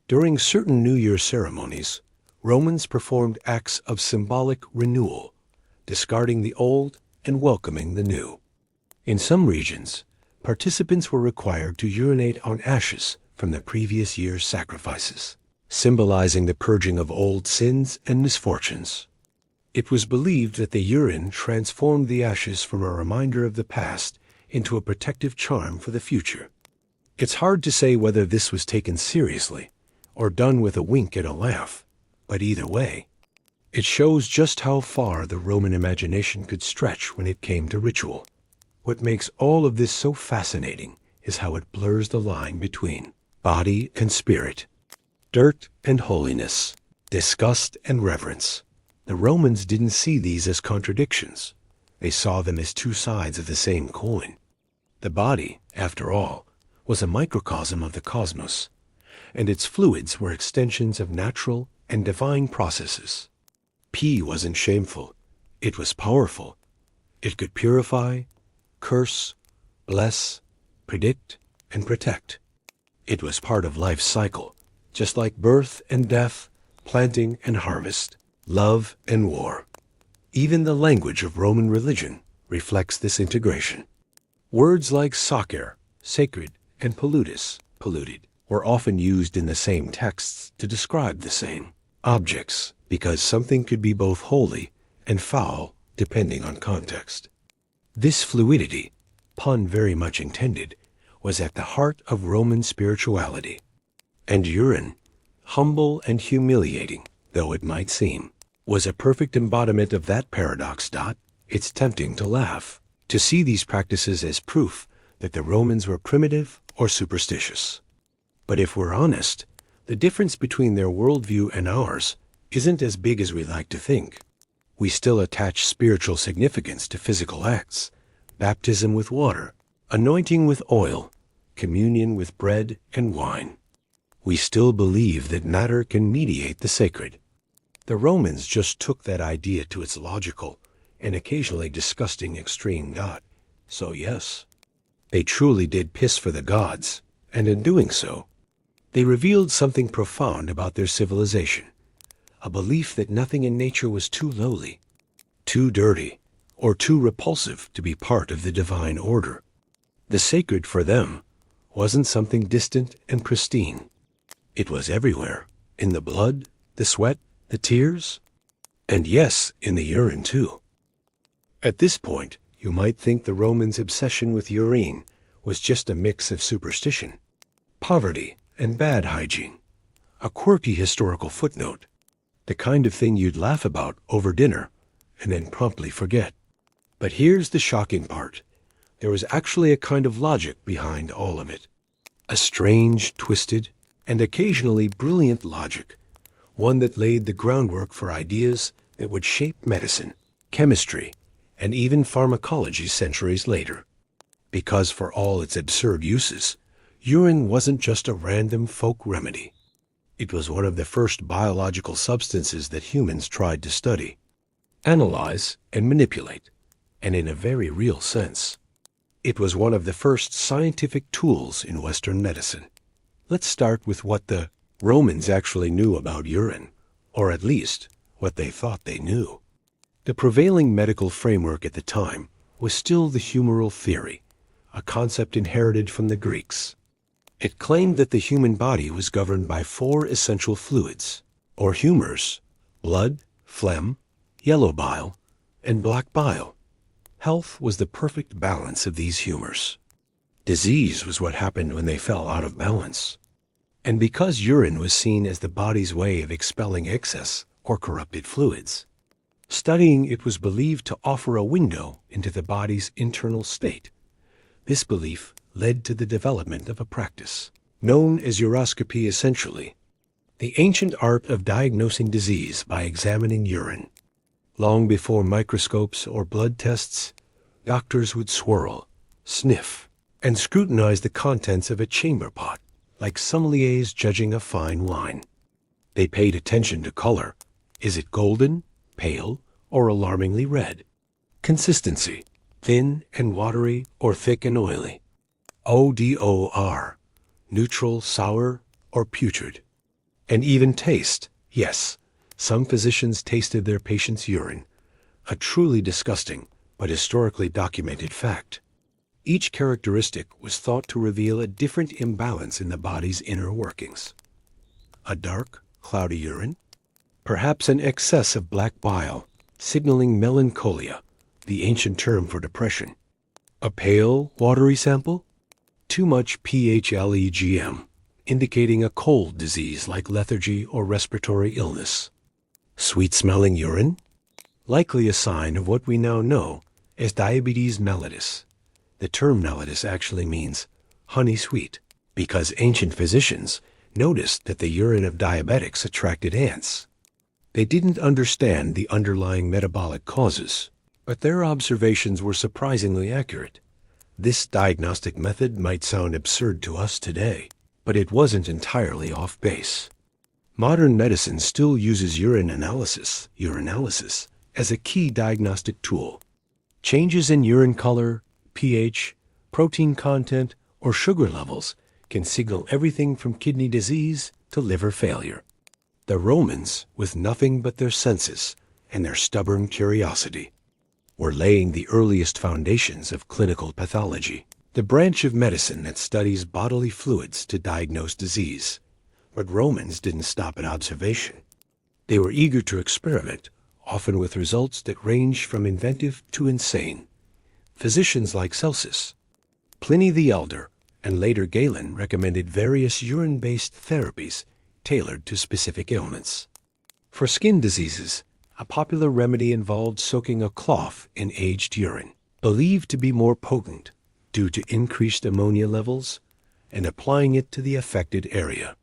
During certain New Year ceremonies, Romans performed acts of symbolic renewal, discarding the old and welcoming the new. In some regions, participants were required to urinate on ashes from the previous year's sacrifices, symbolizing the purging of old sins and misfortunes. It was believed that the urine transformed the ashes from a reminder of the past into a protective charm for the future. It's hard to say whether this was taken seriously or done with a wink and a laugh, but either way, it shows just how far the Roman imagination could stretch when it came to ritual. What makes all of this so fascinating is how it blurs the line between body and spirit, dirt and holiness, disgust and reverence. The Romans didn't see these as contradictions. They saw them as two sides of the same coin. The body, after all, was a microcosm of the cosmos, and its fluids were extensions of natural and divine processes. Pee wasn't shameful. It was powerful. It could purify, curse, bless, predict, and protect. It was part of life's cycle, just like birth and death, planting and harvest, love and war. Even the language of Roman religion reflects this integration. Words like sacer, sacred, and pollutus, polluted, were often used in the same texts to describe the same objects, because something could be both holy and foul depending on context. This fluidity, pun very much intended, was at the heart of Roman spirituality. And urine, humble and humiliating though it might seem, was a perfect embodiment of that paradox. It's tempting to laugh, to see these practices as proof that the Romans were primitive or superstitious. But if we're honest, the difference between their worldview and ours isn't as big as we like to think. We still attach spiritual significance to physical acts, baptism with water, anointing with oil, communion with bread and wine. We still believe that matter can mediate the sacred. The Romans just took that idea to its logical and occasionally disgusting extreme. So yes, they truly did piss for the gods, and in doing so, they revealed something profound about their civilization, a belief that nothing in nature was too lowly, too dirty, or too repulsive to be part of the divine order. The sacred for them wasn't something distant and pristine. It was everywhere, in the blood, the sweat, the tears, and yes, in the urine too. At this point, you might think the Romans' obsession with urine was just a mix of superstition, poverty, and bad hygiene, a quirky historical footnote, the kind of thing you'd laugh about over dinner and then promptly forget. But here's the shocking part. There was actually a kind of logic behind all of it, a strange, twisted, and occasionally brilliant logic, one that laid the groundwork for ideas that would shape medicine, chemistry, and even pharmacology centuries later. Because for all its absurd uses, urine wasn't just a random folk remedy. It was one of the first biological substances that humans tried to study, analyze, and manipulate, and in a very real sense. It was one of the first scientific tools in Western medicine. Let's start with what the Romans actually knew about urine, or at least what they thought they knew. The prevailing medical framework at the time was still the humoral theory, a concept inherited from the Greeks. It claimed that the human body was governed by 4 essential fluids, or humors: blood, phlegm, yellow bile, and black bile. Health was the perfect balance of these humors. Disease was what happened when they fell out of balance. And because urine was seen as the body's way of expelling excess or corrupted fluids, studying it was believed to offer a window into the body's internal state. This belief led to the development of a practice known as uroscopy, essentially the ancient art of diagnosing disease by examining urine. Long before microscopes or blood tests, doctors would swirl, sniff, and scrutinize the contents of a chamber pot, like sommeliers judging a fine wine. They paid attention to color. Is it golden, pale, or alarmingly red. Consistency: thin and watery or thick and oily. ODOR: neutral, sour, or putrid. And even taste: yes, some physicians tasted their patients' urine, a truly disgusting but historically documented fact. Each characteristic was thought to reveal a different imbalance in the body's inner workings. A dark, cloudy urine? Perhaps an excess of black bile, signaling melancholia, the ancient term for depression. A pale, watery sample? Too much PHLEGM, indicating a cold disease like lethargy or respiratory illness. Sweet-smelling urine? Likely a sign of what we now know as diabetes mellitus. The term mellitus actually means honey sweet, because ancient physicians noticed that the urine of diabetics attracted ants. They didn't understand the underlying metabolic causes, but their observations were surprisingly accurate. This diagnostic method might sound absurd to us today, but it wasn't entirely off base. Modern medicine still uses urinalysis, as a key diagnostic tool. Changes in urine color, pH, protein content, or sugar levels can signal everything from kidney disease to liver failure. The Romans, with nothing but their senses and their stubborn curiosity, were laying the earliest foundations of clinical pathology, the branch of medicine that studies bodily fluids to diagnose disease. But Romans didn't stop at observation. They were eager to experiment, often with results that ranged from inventive to insane. Physicians like Celsus, Pliny the Elder, and later Galen recommended various urine-based therapies tailored to specific ailments. For skin diseases, a popular remedy involved soaking a cloth in aged urine, believed to be more potent due to increased ammonia levels, and applying it to the affected area.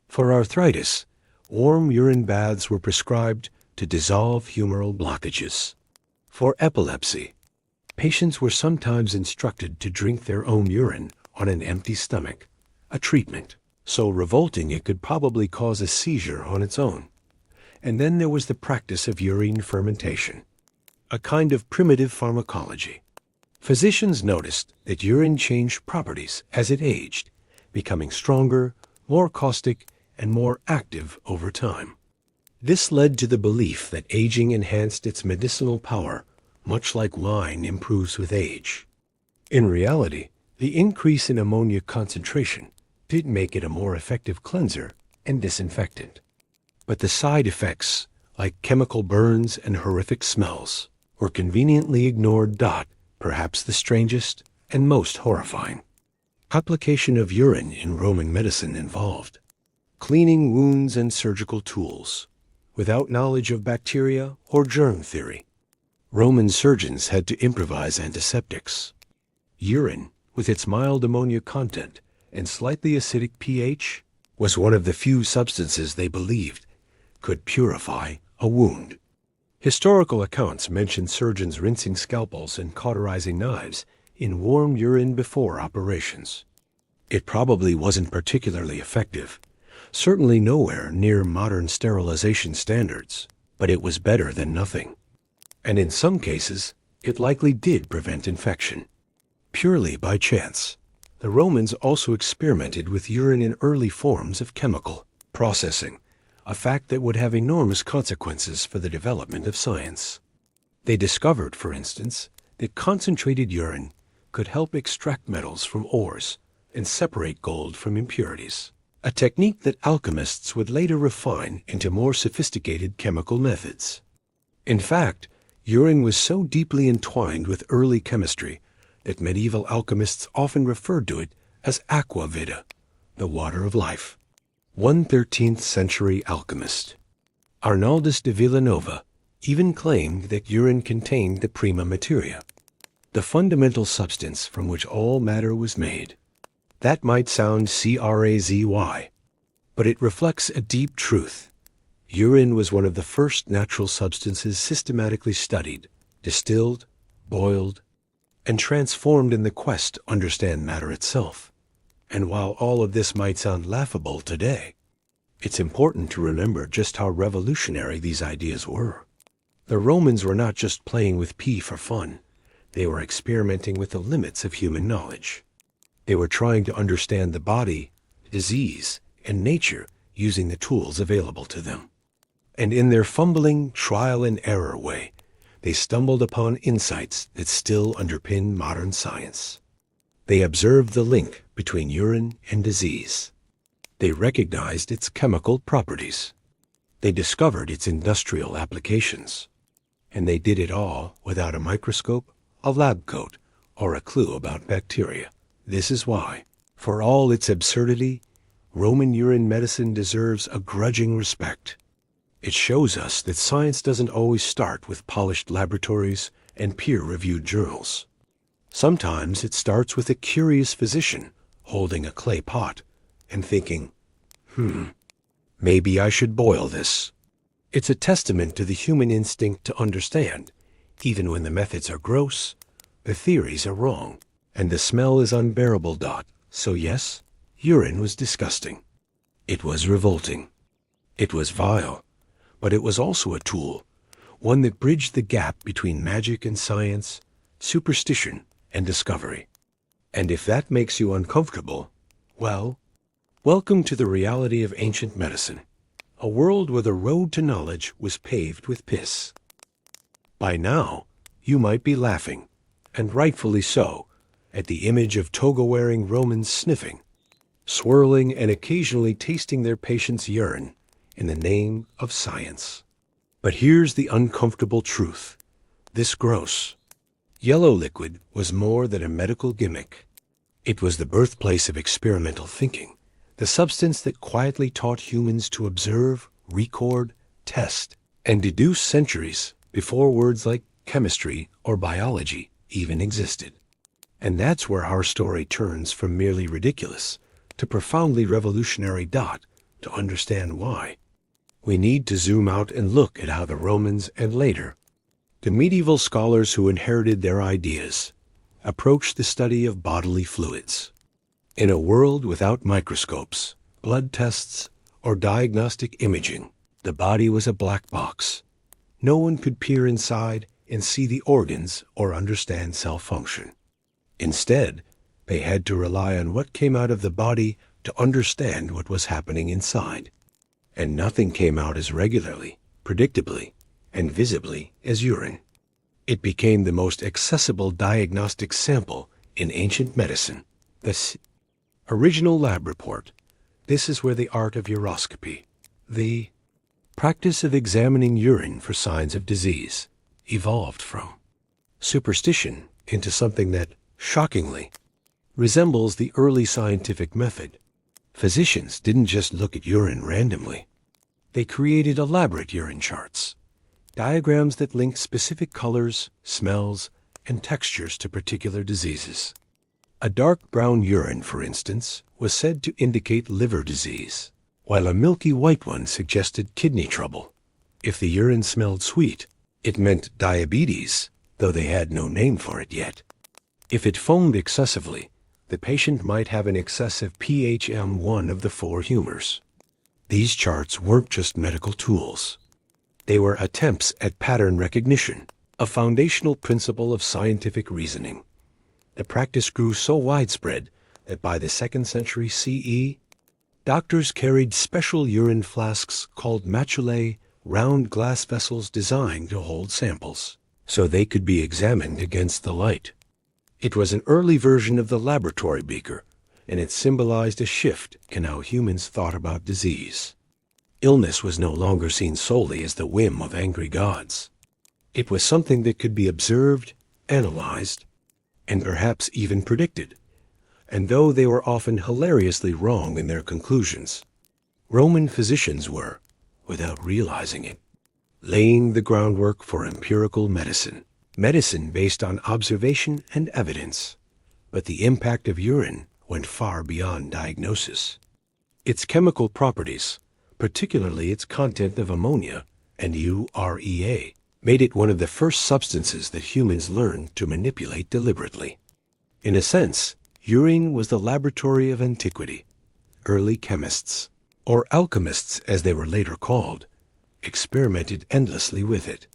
For arthritis, warm urine baths were prescribed to dissolve humoral blockages. For epilepsy, patients were sometimes instructed to drink their own urine on an empty stomach, a treatment so revolting it could probably cause a seizure on its own. And then there was the practice of urine fermentation, a kind of primitive pharmacology. Physicians noticed that urine changed properties as it aged, becoming stronger, more caustic, and more active over time. This led to the belief that aging enhanced its medicinal power, much like wine improves with age. In reality, the increase in ammonia concentration did make it a more effective cleanser and disinfectant. But the side effects, like chemical burns and horrific smells, were conveniently ignored. Perhaps the strangest and most horrifying. Application of urine in Roman medicine involved cleaning wounds and surgical tools, without knowledge of bacteria or germ theory. Roman surgeons had to improvise antiseptics. Urine, with its mild ammonia content and slightly acidic pH, was one of the few substances they believed could purify a wound. Historical accounts mention surgeons rinsing scalpels and cauterizing knives in warm urine before operations. It probably wasn't particularly effective, certainly nowhere near modern sterilization standards, but it was better than nothing. And in some cases, it likely did prevent infection. Purely by chance, the Romans also experimented with urine in early forms of chemical processing, a fact that would have enormous consequences for the development of science. They discovered, for instance, that concentrated urine could help extract metals from ores and separate gold from impurities, a technique that alchemists would later refine into more sophisticated chemical methods. In fact, urine was so deeply entwined with early chemistry that medieval alchemists often referred to it as aqua vita, the water of life. One 13th century alchemist, Arnaldus de Villanova, even claimed that urine contained the prima materia, the fundamental substance from which all matter was made. That might sound crazy, but it reflects a deep truth. Urine was one of the first natural substances systematically studied, distilled, boiled, and transformed in the quest to understand matter itself. And while all of this might sound laughable today, it's important to remember just how revolutionary these ideas were. The Romans were not just playing with pee for fun. They were experimenting with the limits of human knowledge. They were trying to understand the body, disease, and nature using the tools available to them. And in their fumbling, trial-and-error way, they stumbled upon insights that still underpin modern science. They observed the link between urine and disease. They recognized its chemical properties. They discovered its industrial applications. And they did it all without a microscope, a lab coat, or a clue about bacteria. This is why, for all its absurdity, Roman urine medicine deserves a grudging respect. It shows us that science doesn't always start with polished laboratories and peer-reviewed journals. Sometimes it starts with a curious physician holding a clay pot and thinking, maybe I should boil this. It's a testament to the human instinct to understand, even when the methods are gross, the theories are wrong, and the smell is unbearable. So yes, urine was disgusting. It was revolting. It was vile. But it was also a tool, one that bridged the gap between magic and science, superstition and discovery. And if that makes you uncomfortable, well, welcome to the reality of ancient medicine, a world where the road to knowledge was paved with piss. By now, you might be laughing, and rightfully so, at the image of toga-wearing Romans sniffing, swirling and occasionally tasting their patients' urine in the name of science. But here's the uncomfortable truth. This gross, yellow liquid was more than a medical gimmick. It was the birthplace of experimental thinking, the substance that quietly taught humans to observe, record, test, and deduce centuries before words like chemistry or biology even existed. And that's where our story turns from merely ridiculous to profoundly revolutionary. To understand why, we need to zoom out and look at how the Romans and later, the medieval scholars who inherited their ideas, approached the study of bodily fluids. In a world without microscopes, blood tests, or diagnostic imaging, the body was a black box. No one could peer inside and see the organs or understand cell function. Instead, they had to rely on what came out of the body to understand what was happening inside. And nothing came out as regularly, predictably, and visibly as urine. It became the most accessible diagnostic sample in ancient medicine. The original lab report. This is where the art of uroscopy, the practice of examining urine for signs of disease, evolved from superstition into something that, shockingly, resembles the early scientific method. Physicians didn't just look at urine randomly. They created elaborate urine charts, diagrams that linked specific colors, smells, and textures to particular diseases. A dark brown urine, for instance, was said to indicate liver disease, while a milky white one suggested kidney trouble. If the urine smelled sweet, it meant diabetes, though they had no name for it yet. If it foamed excessively, the patient might have an excessive pHm1 of the four humors. These charts weren't just medical tools. They were attempts at pattern recognition, a foundational principle of scientific reasoning. The practice grew so widespread that by the 2nd century CE, doctors carried special urine flasks called maculae, round glass vessels designed to hold samples, so they could be examined against the light. It was an early version of the laboratory beaker, and it symbolized a shift in how humans thought about disease. Illness was no longer seen solely as the whim of angry gods. It was something that could be observed, analyzed, and perhaps even predicted. And though they were often hilariously wrong in their conclusions, Roman physicians were, without realizing it, laying the groundwork for empirical medicine. Medicine based on observation and evidence. But the impact of urine went far beyond diagnosis. Its chemical properties, particularly its content of ammonia and urea, made it one of the first substances that humans learned to manipulate deliberately. In a sense, urine was the laboratory of antiquity. Early chemists, or alchemists as they were later called, experimented endlessly with it.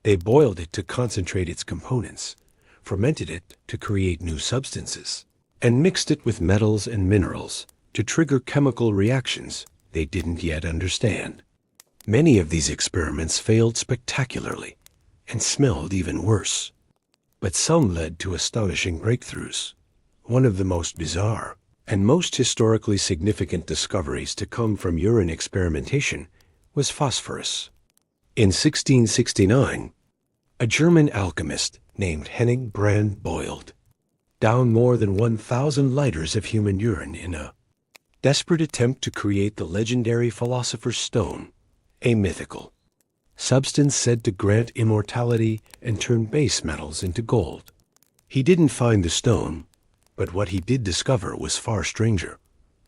They boiled it to concentrate its components, fermented it to create new substances, and mixed it with metals and minerals to trigger chemical reactions they didn't yet understand. Many of these experiments failed spectacularly and smelled even worse. But some led to astonishing breakthroughs. One of the most bizarre and most historically significant discoveries to come from urine experimentation was phosphorus. In 1669, a German alchemist named Henning Brand boiled down more than 1,000 liters of human urine in a desperate attempt to create the legendary philosopher's stone, a mythical substance said to grant immortality and turn base metals into gold. He didn't find the stone, but what he did discover was far stranger,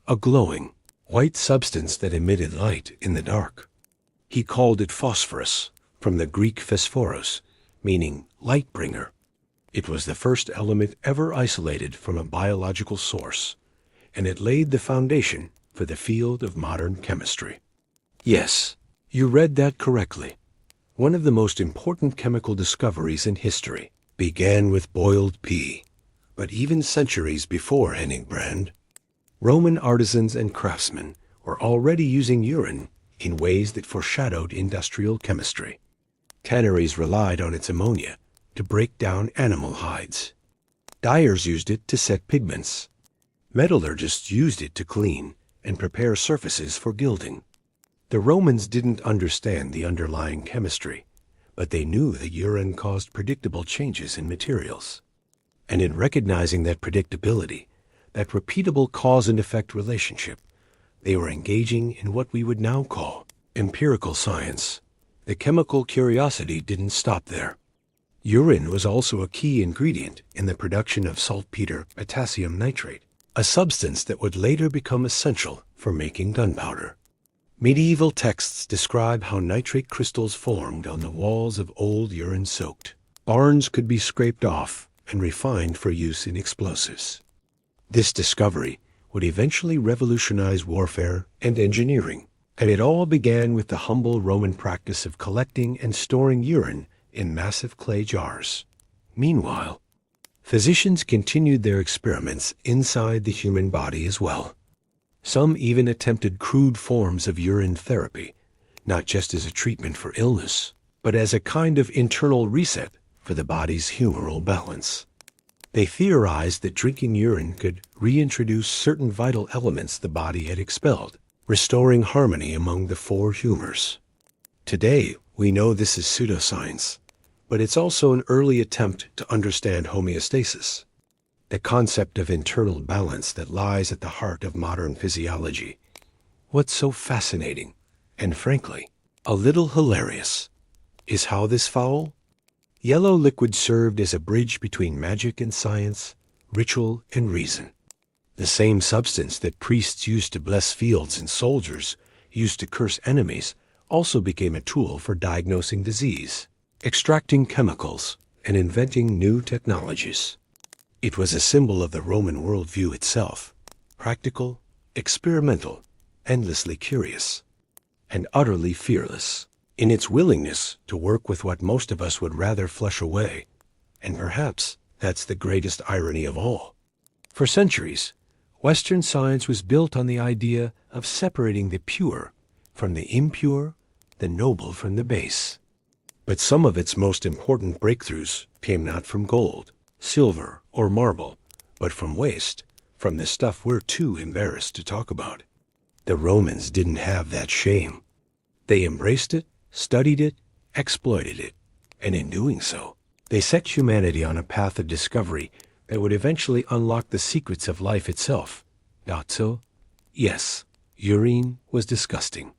a glowing, white substance that emitted light in the dark. He called it phosphorus, from the Greek phosphoros, meaning light bringer. It was the first element ever isolated from a biological source, and it laid the foundation for the field of modern chemistry. Yes, you read that correctly. One of the most important chemical discoveries in history began with boiled pea. But even centuries before Henning Brand, Roman artisans and craftsmen were already using urine in ways that foreshadowed industrial chemistry. Tanneries relied on its ammonia to break down animal hides. Dyers used it to set pigments. Metallurgists used it to clean and prepare surfaces for gilding. The Romans didn't understand the underlying chemistry, but they knew that urine caused predictable changes in materials. And in recognizing that predictability, that repeatable cause and effect relationship, they were engaging in what we would now call empirical science. The chemical curiosity didn't stop there. Urine was also a key ingredient in the production of saltpeter potassium nitrate, a substance that would later become essential for making gunpowder. Medieval texts describe how nitrate crystals formed on the walls of old urine-soaked barns could be scraped off and refined for use in explosives. This discovery would eventually revolutionize warfare and engineering, and it all began with the humble Roman practice of collecting and storing urine in massive clay jars. Meanwhile, physicians continued their experiments inside the human body as well. Some even attempted crude forms of urine therapy, not just as a treatment for illness, but as a kind of internal reset for the body's humoral balance. They theorized that drinking urine could reintroduce certain vital elements the body had expelled, restoring harmony among the four humors. Today, we know this is pseudoscience, but it's also an early attempt to understand homeostasis, the concept of internal balance that lies at the heart of modern physiology. What's so fascinating, and frankly, a little hilarious, is how this foul, yellow liquid served as a bridge between magic and science, ritual and reason. The same substance that priests used to bless fields and soldiers used to curse enemies also became a tool for diagnosing disease, extracting chemicals, and inventing new technologies. It was a symbol of the Roman worldview itself, practical, experimental, endlessly curious, and utterly fearless in its willingness to work with what most of us would rather flush away. And perhaps that's the greatest irony of all. For centuries, Western science was built on the idea of separating the pure from the impure, the noble from the base. But some of its most important breakthroughs came not from gold, silver, or marble, but from waste, from the stuff we're too embarrassed to talk about. The Romans didn't have that shame. They embraced it, studied it, exploited it, and in doing so, they set humanity on a path of discovery that would eventually unlock the secrets of life itself. Not so? Yes, urine was disgusting.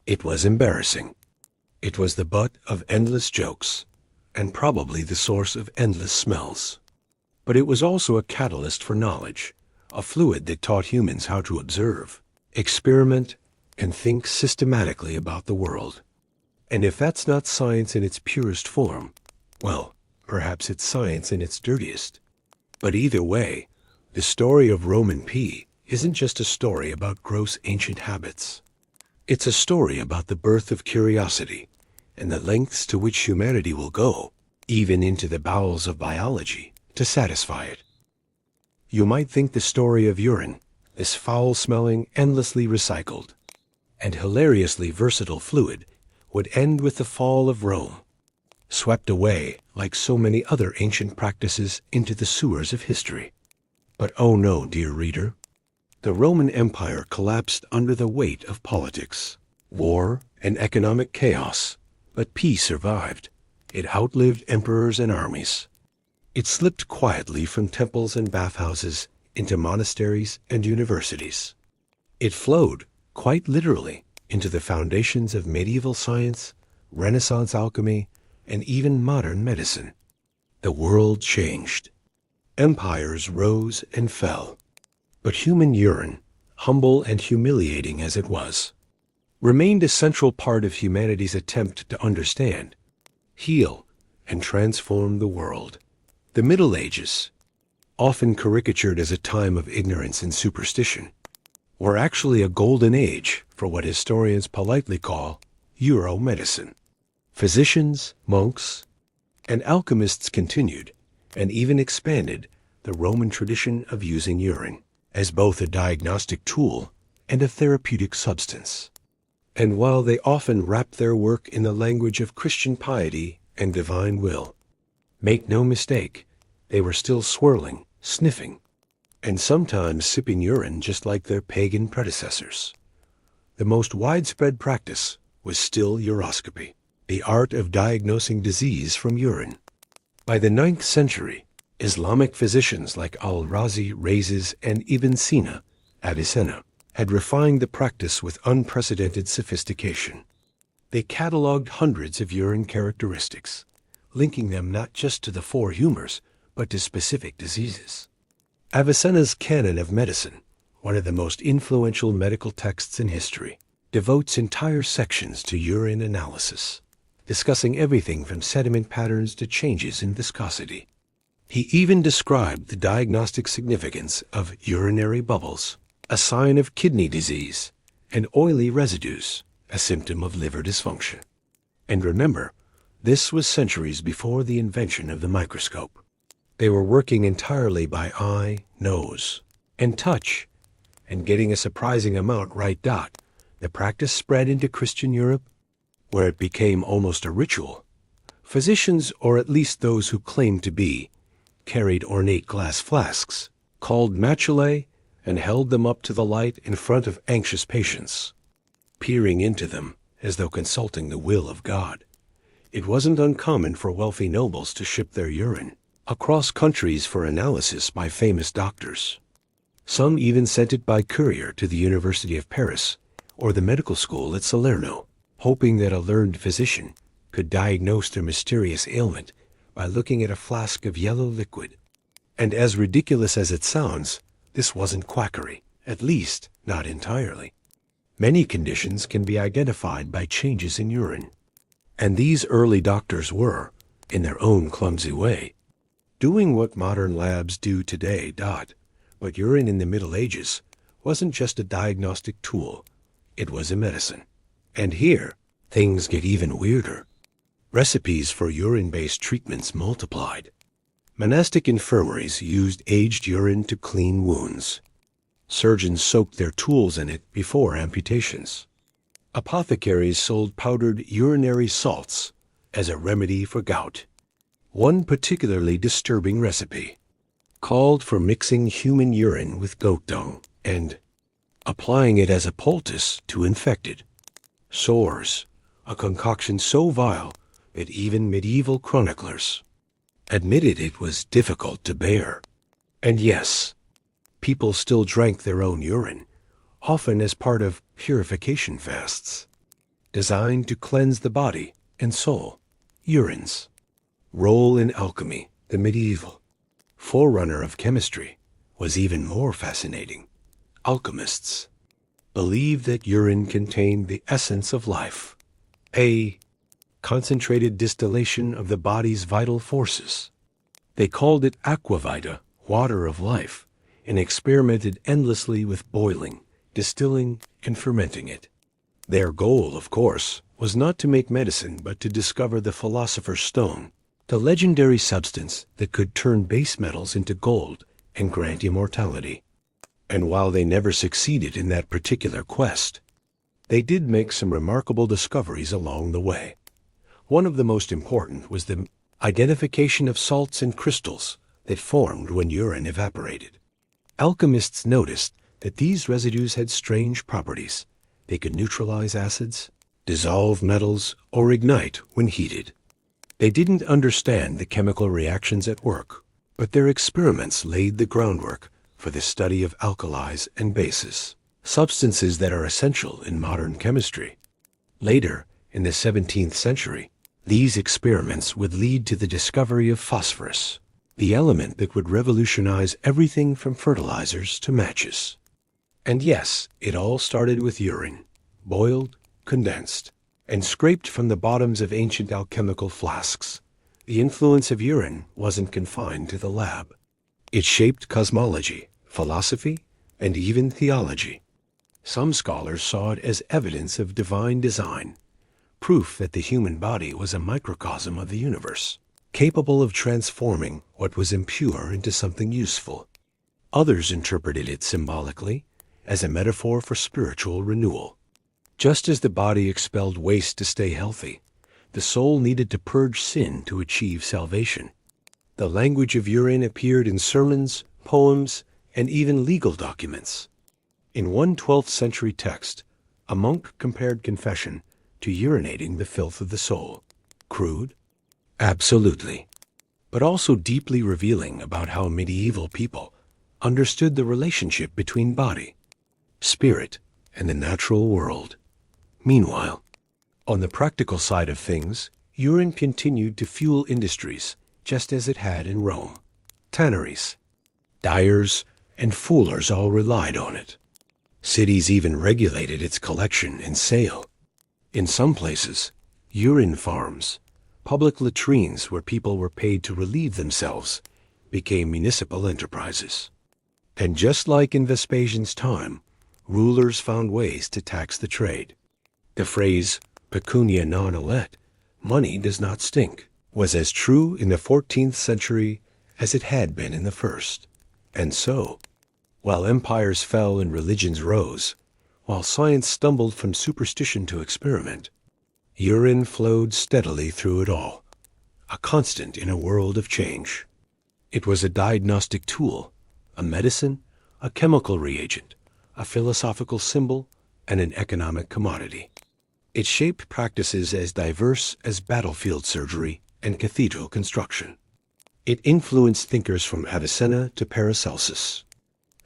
It was embarrassing. It was the butt of endless jokes, and probably the source of endless smells. But it was also a catalyst for knowledge, a fluid that taught humans how to observe, experiment, and think systematically about the world. And if that's not science in its purest form, well, perhaps it's science in its dirtiest. But either way, the story of Roman pee isn't just a story about gross ancient habits. It's a story about the birth of curiosity and the lengths to which humanity will go, even into the bowels of biology, to satisfy it. You might think the story of urine, this foul-smelling, endlessly recycled, and hilariously versatile fluid, would end with the fall of Rome, swept away, like so many other ancient practices, into the sewers of history. But oh no, dear reader. The Roman Empire collapsed under the weight of politics, war, and economic chaos, but peace survived. It outlived emperors and armies. It slipped quietly from temples and bathhouses into monasteries and universities. It flowed, quite literally, into the foundations of medieval science, Renaissance alchemy, and even modern medicine. The world changed. Empires rose and fell. But human urine, humble and humiliating as it was, remained a central part of humanity's attempt to understand, heal, and transform the world. The Middle Ages, often caricatured as a time of ignorance and superstition, were actually a golden age for what historians politely call Euro-medicine. Physicians, monks, and alchemists continued, and even expanded, the Roman tradition of using urine as both a diagnostic tool and a therapeutic substance. And while they often wrapped their work in the language of Christian piety and divine will, make no mistake, they were still swirling, sniffing, and sometimes sipping urine just like their pagan predecessors. The most widespread practice was still uroscopy, the art of diagnosing disease from urine. By the 9th century, Islamic physicians like Al-Razi, Rhazes, and Ibn Sina, Avicenna, had refined the practice with unprecedented sophistication. They catalogued hundreds of urine characteristics, linking them not just to the four humors, but to specific diseases. Avicenna's Canon of Medicine, one of the most influential medical texts in history, devotes entire sections to urine analysis, discussing everything from sediment patterns to changes in viscosity. He even described the diagnostic significance of urinary bubbles, a sign of kidney disease, and oily residues, a symptom of liver dysfunction. And remember, this was centuries before the invention of the microscope. They were working entirely by eye, nose, and touch, and getting a surprising amount right. The practice spread into Christian Europe, where it became almost a ritual. Physicians, or at least those who claimed to be, carried ornate glass flasks, called maculae, and held them up to the light in front of anxious patients, peering into them as though consulting the will of God. It wasn't uncommon for wealthy nobles to ship their urine across countries for analysis by famous doctors. Some even sent it by courier to the University of Paris or the medical school at Salerno, hoping that a learned physician could diagnose their mysterious ailment by looking at a flask of yellow liquid. And as ridiculous as it sounds, this wasn't quackery, at least not entirely. Many conditions can be identified by changes in urine, and these early doctors were, in their own clumsy way, doing what modern labs do today. But urine in the Middle Ages wasn't just a diagnostic tool, it was a medicine. And here, things get even weirder. Recipes for urine-based treatments multiplied. Monastic infirmaries used aged urine to clean wounds. Surgeons soaked their tools in it before amputations. Apothecaries sold powdered urinary salts as a remedy for gout. One particularly disturbing recipe called for mixing human urine with goat dung and applying it as a poultice to infected sores, a concoction so vile that even medieval chroniclers admitted it was difficult to bear. And yes, people still drank their own urine, often as part of purification fasts, designed to cleanse the body and soul. Urine's role in alchemy, the medieval forerunner of chemistry, was even more fascinating. Alchemists believed that urine contained the essence of life, a concentrated distillation of the body's vital forces. They called it aqua vita, water of life, and experimented endlessly with boiling, distilling, and fermenting it. Their goal, of course, was not to make medicine, but to discover the philosopher's stone, the legendary substance that could turn base metals into gold and grant immortality. And while they never succeeded in that particular quest, they did make some remarkable discoveries along the way. One of the most important was the identification of salts and crystals that formed when urine evaporated. Alchemists noticed that these residues had strange properties. They could neutralize acids, dissolve metals, or ignite when heated. They didn't understand the chemical reactions at work, but their experiments laid the groundwork for the study of alkalis and bases, substances that are essential in modern chemistry. Later, in the 17th century, these experiments would lead to the discovery of phosphorus, the element that would revolutionize everything from fertilizers to matches. And yes, it all started with urine, boiled, condensed, and scraped from the bottoms of ancient alchemical flasks. The influence of urine wasn't confined to the lab. It shaped cosmology, philosophy, and even theology. Some scholars saw it as evidence of divine design, proof that the human body was a microcosm of the universe, capable of transforming what was impure into something useful. Others interpreted it symbolically as a metaphor for spiritual renewal. Just as the body expelled waste to stay healthy, the soul needed to purge sin to achieve salvation. The language of urine appeared in sermons, poems, and even legal documents. In one 12th century text, a monk compared confession to urinating the filth of the soul. Crude? Absolutely. But also deeply revealing about how medieval people understood the relationship between body, spirit, and the natural world. Meanwhile, on the practical side of things, urine continued to fuel industries just as it had in Rome. Tanneries, dyers, and fullers all relied on it. Cities even regulated its collection and sale. In some places, urine farms, public latrines where people were paid to relieve themselves, became municipal enterprises. And just like in Vespasian's time, rulers found ways to tax the trade. The phrase, Pecunia non olet, money does not stink, was as true in the 14th century as it had been in the first. And so, while empires fell and religions rose, while science stumbled from superstition to experiment, urine flowed steadily through it all, a constant in a world of change. It was a diagnostic tool, a medicine, a chemical reagent, a philosophical symbol, and an economic commodity. It shaped practices as diverse as battlefield surgery and cathedral construction. It influenced thinkers from Avicenna to Paracelsus.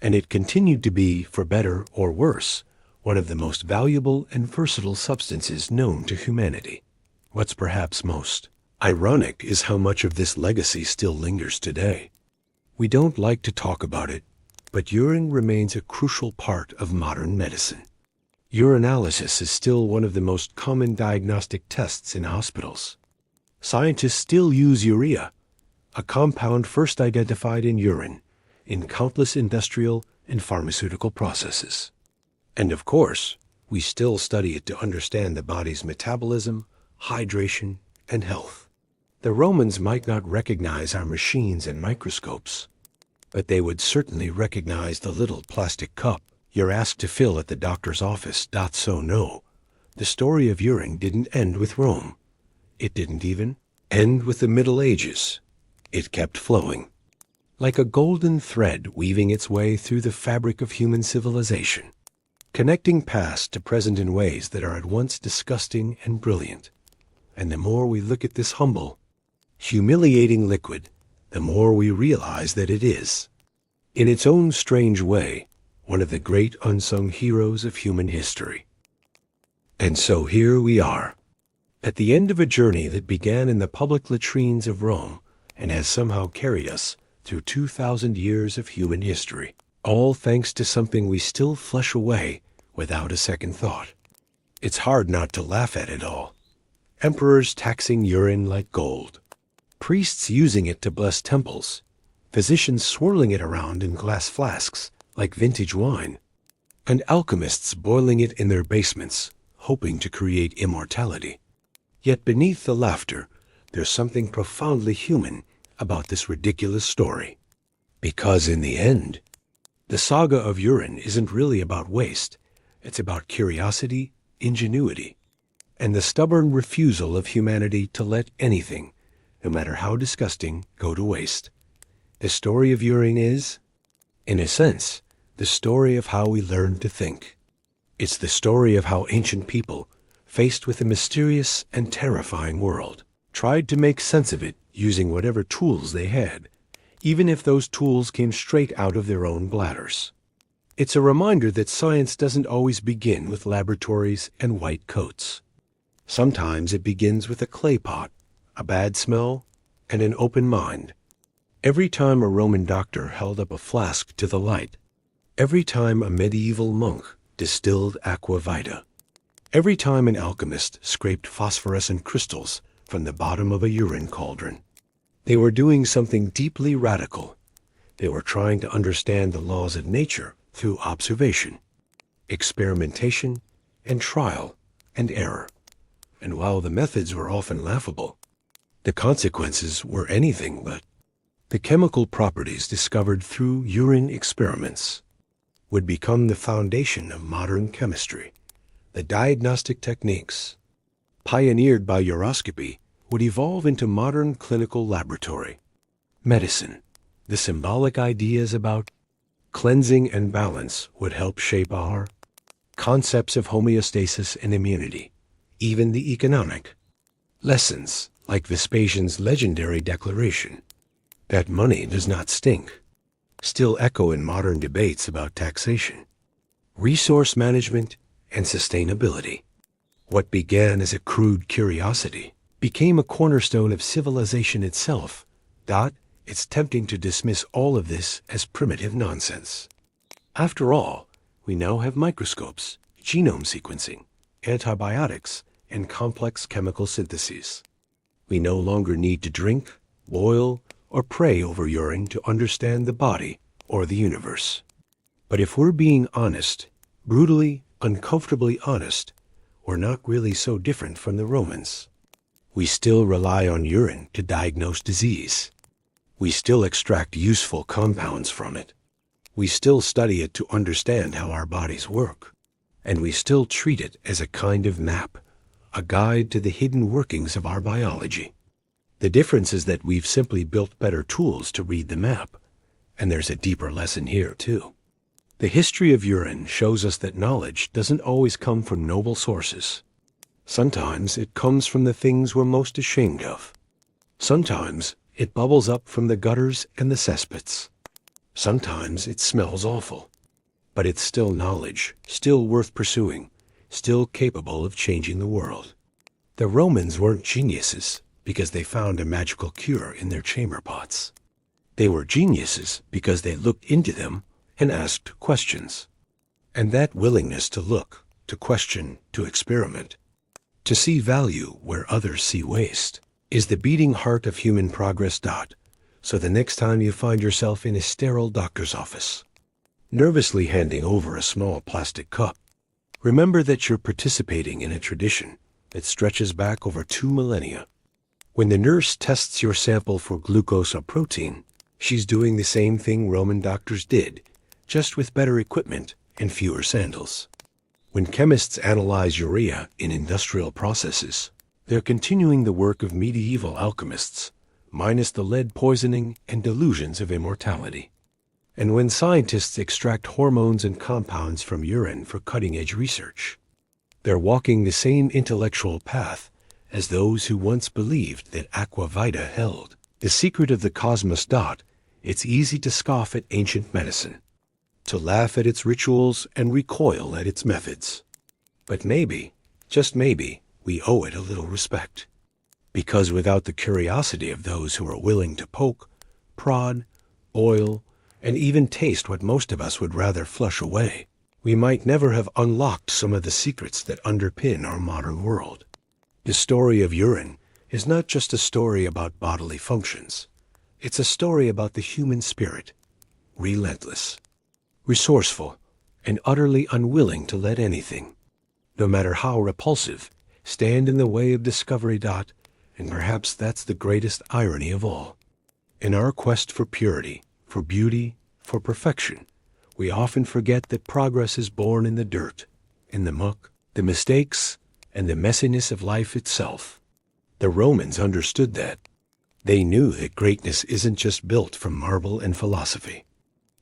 And it continued to be, for better or worse, one of the most valuable and versatile substances known to humanity. What's perhaps most ironic is how much of this legacy still lingers today. We don't like to talk about it, but urine remains a crucial part of modern medicine. Urinalysis is still one of the most common diagnostic tests in hospitals. Scientists still use urea, a compound first identified in urine, in countless industrial and pharmaceutical processes. And of course, we still study it to understand the body's metabolism, hydration, and health. The Romans might not recognize our machines and microscopes, but they would certainly recognize the little plastic cup you're asked to fill at the doctor's office. So no, the story of urine didn't end with Rome. It didn't even end with the Middle Ages. It kept flowing, like a golden thread weaving its way through the fabric of human civilization, connecting past to present in ways that are at once disgusting and brilliant. And the more we look at this humble, humiliating liquid, the more we realize that it is, in its own strange way, one of the great unsung heroes of human history. And so here we are, at the end of a journey that began in the public latrines of Rome and has somehow carried us through 2,000 years of human history, all thanks to something we still flush away without a second thought. It's hard not to laugh at it all. Emperors taxing urine like gold, priests using it to bless temples, physicians swirling it around in glass flasks like vintage wine, and alchemists boiling it in their basements, hoping to create immortality. Yet beneath the laughter, there's something profoundly human about this ridiculous story. Because in the end, the saga of urine isn't really about waste. It's about curiosity, ingenuity, and the stubborn refusal of humanity to let anything, no matter how disgusting, go to waste. The story of urine is, in a sense, the story of how we learned to think. It's the story of how ancient people, faced with a mysterious and terrifying world, tried to make sense of it using whatever tools they had, even if those tools came straight out of their own bladders. It's a reminder that science doesn't always begin with laboratories and white coats. Sometimes it begins with a clay pot, a bad smell, and an open mind. Every time a Roman doctor held up a flask to the light, every time a medieval monk distilled aqua vita, every time an alchemist scraped phosphorescent crystals from the bottom of a urine cauldron, they were doing something deeply radical. They were trying to understand the laws of nature through observation, experimentation, and trial and error. And while the methods were often laughable, the consequences were anything but. The chemical properties discovered through urine experiments would become the foundation of modern chemistry. The diagnostic techniques, pioneered by uroscopy, would evolve into modern clinical laboratory medicine. The symbolic ideas about cleansing and balance would help shape our concepts of homeostasis and immunity. Even the economic lessons, like Vespasian's legendary declaration that money does not stink, still echo in modern debates about taxation, resource management, and sustainability. What began as a crude curiosity became a cornerstone of civilization itself. It's tempting to dismiss all of this as primitive nonsense. After all, we now have microscopes, genome sequencing, antibiotics, and complex chemical syntheses. We no longer need to drink, boil, or pray over urine to understand the body or the universe. But if we're being honest, brutally, uncomfortably honest, we're not really so different from the Romans. We still rely on urine to diagnose disease. We still extract useful compounds from it. We still study it to understand how our bodies work. And we still treat it as a kind of map, a guide to the hidden workings of our biology. The difference is that we've simply built better tools to read the map. And there's a deeper lesson here, too. The history of urine shows us that knowledge doesn't always come from noble sources. Sometimes it comes from the things we're most ashamed of. Sometimes it bubbles up from the gutters and the cesspits. Sometimes it smells awful. But it's still knowledge, still worth pursuing, still capable of changing the world. The Romans weren't geniuses because they found a magical cure in their chamber pots. They were geniuses because they looked into them and asked questions. And that willingness to look, to question, to experiment, to see value where others see waste, is the beating heart of human progress. So the next time you find yourself in a sterile doctor's office, nervously handing over a small plastic cup, remember that you're participating in a tradition that stretches back over 2 millennia. When the nurse tests your sample for glucose or protein, she's doing the same thing Roman doctors did, just with better equipment and fewer sandals. When chemists analyze urea in industrial processes, they're continuing the work of medieval alchemists, minus the lead poisoning and delusions of immortality. And when scientists extract hormones and compounds from urine for cutting-edge research, they're walking the same intellectual path as those who once believed that aqua vita held the secret of the cosmos. It's easy to scoff at ancient medicine, to laugh at its rituals and recoil at its methods. But maybe, just maybe, we owe it a little respect. Because without the curiosity of those who are willing to poke, prod, boil, and even taste what most of us would rather flush away, we might never have unlocked some of the secrets that underpin our modern world. The story of urine is not just a story about bodily functions. It's a story about the human spirit, relentless, resourceful, and utterly unwilling to let anything, no matter how repulsive, stand in the way of discovery. And perhaps that's the greatest irony of all. In our quest for purity, for beauty, for perfection, we often forget that progress is born in the dirt, in the muck, the mistakes, and the messiness of life itself. The Romans understood that. They knew that greatness isn't just built from marble and philosophy.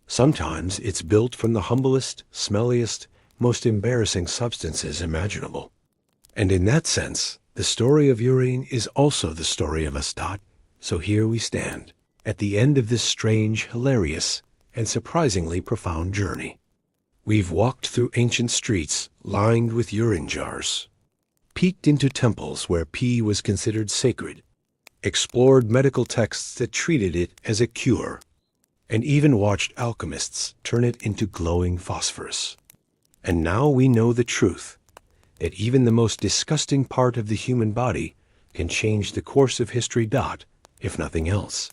Sometimes it's built from the humblest, smelliest, most embarrassing substances imaginable. And in that sense, the story of urine is also the story of us. So here we stand, at the end of this strange, hilarious, and surprisingly profound journey. We've walked through ancient streets lined with urine jars, peeked into temples where pee was considered sacred, explored medical texts that treated it as a cure, and even watched alchemists turn it into glowing phosphorus. And now we know the truth, that even the most disgusting part of the human body can change the course of history. If nothing else,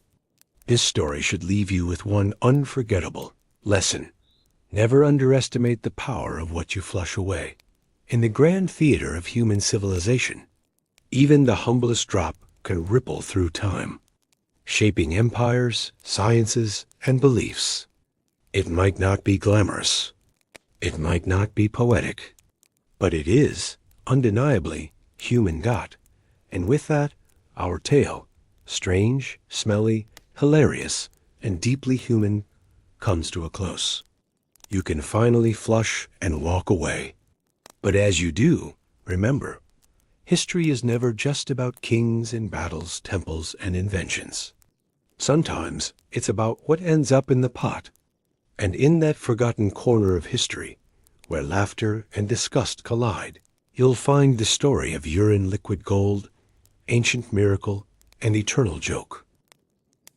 this story should leave you with one unforgettable lesson. Never underestimate the power of what you flush away. In the grand theater of human civilization, even the humblest drop can ripple through time, shaping empires, sciences, and beliefs. It might not be glamorous. It might not be poetic. But it is, undeniably, human. And with that, our tale, strange, smelly, hilarious, and deeply human, comes to a close. You can finally flush and walk away. But as you do, remember, history is never just about kings and battles, temples, and inventions. Sometimes it's about what ends up in the pot. And in that forgotten corner of history, where laughter and disgust collide, you'll find the story of urine liquid gold, ancient miracle, and eternal joke.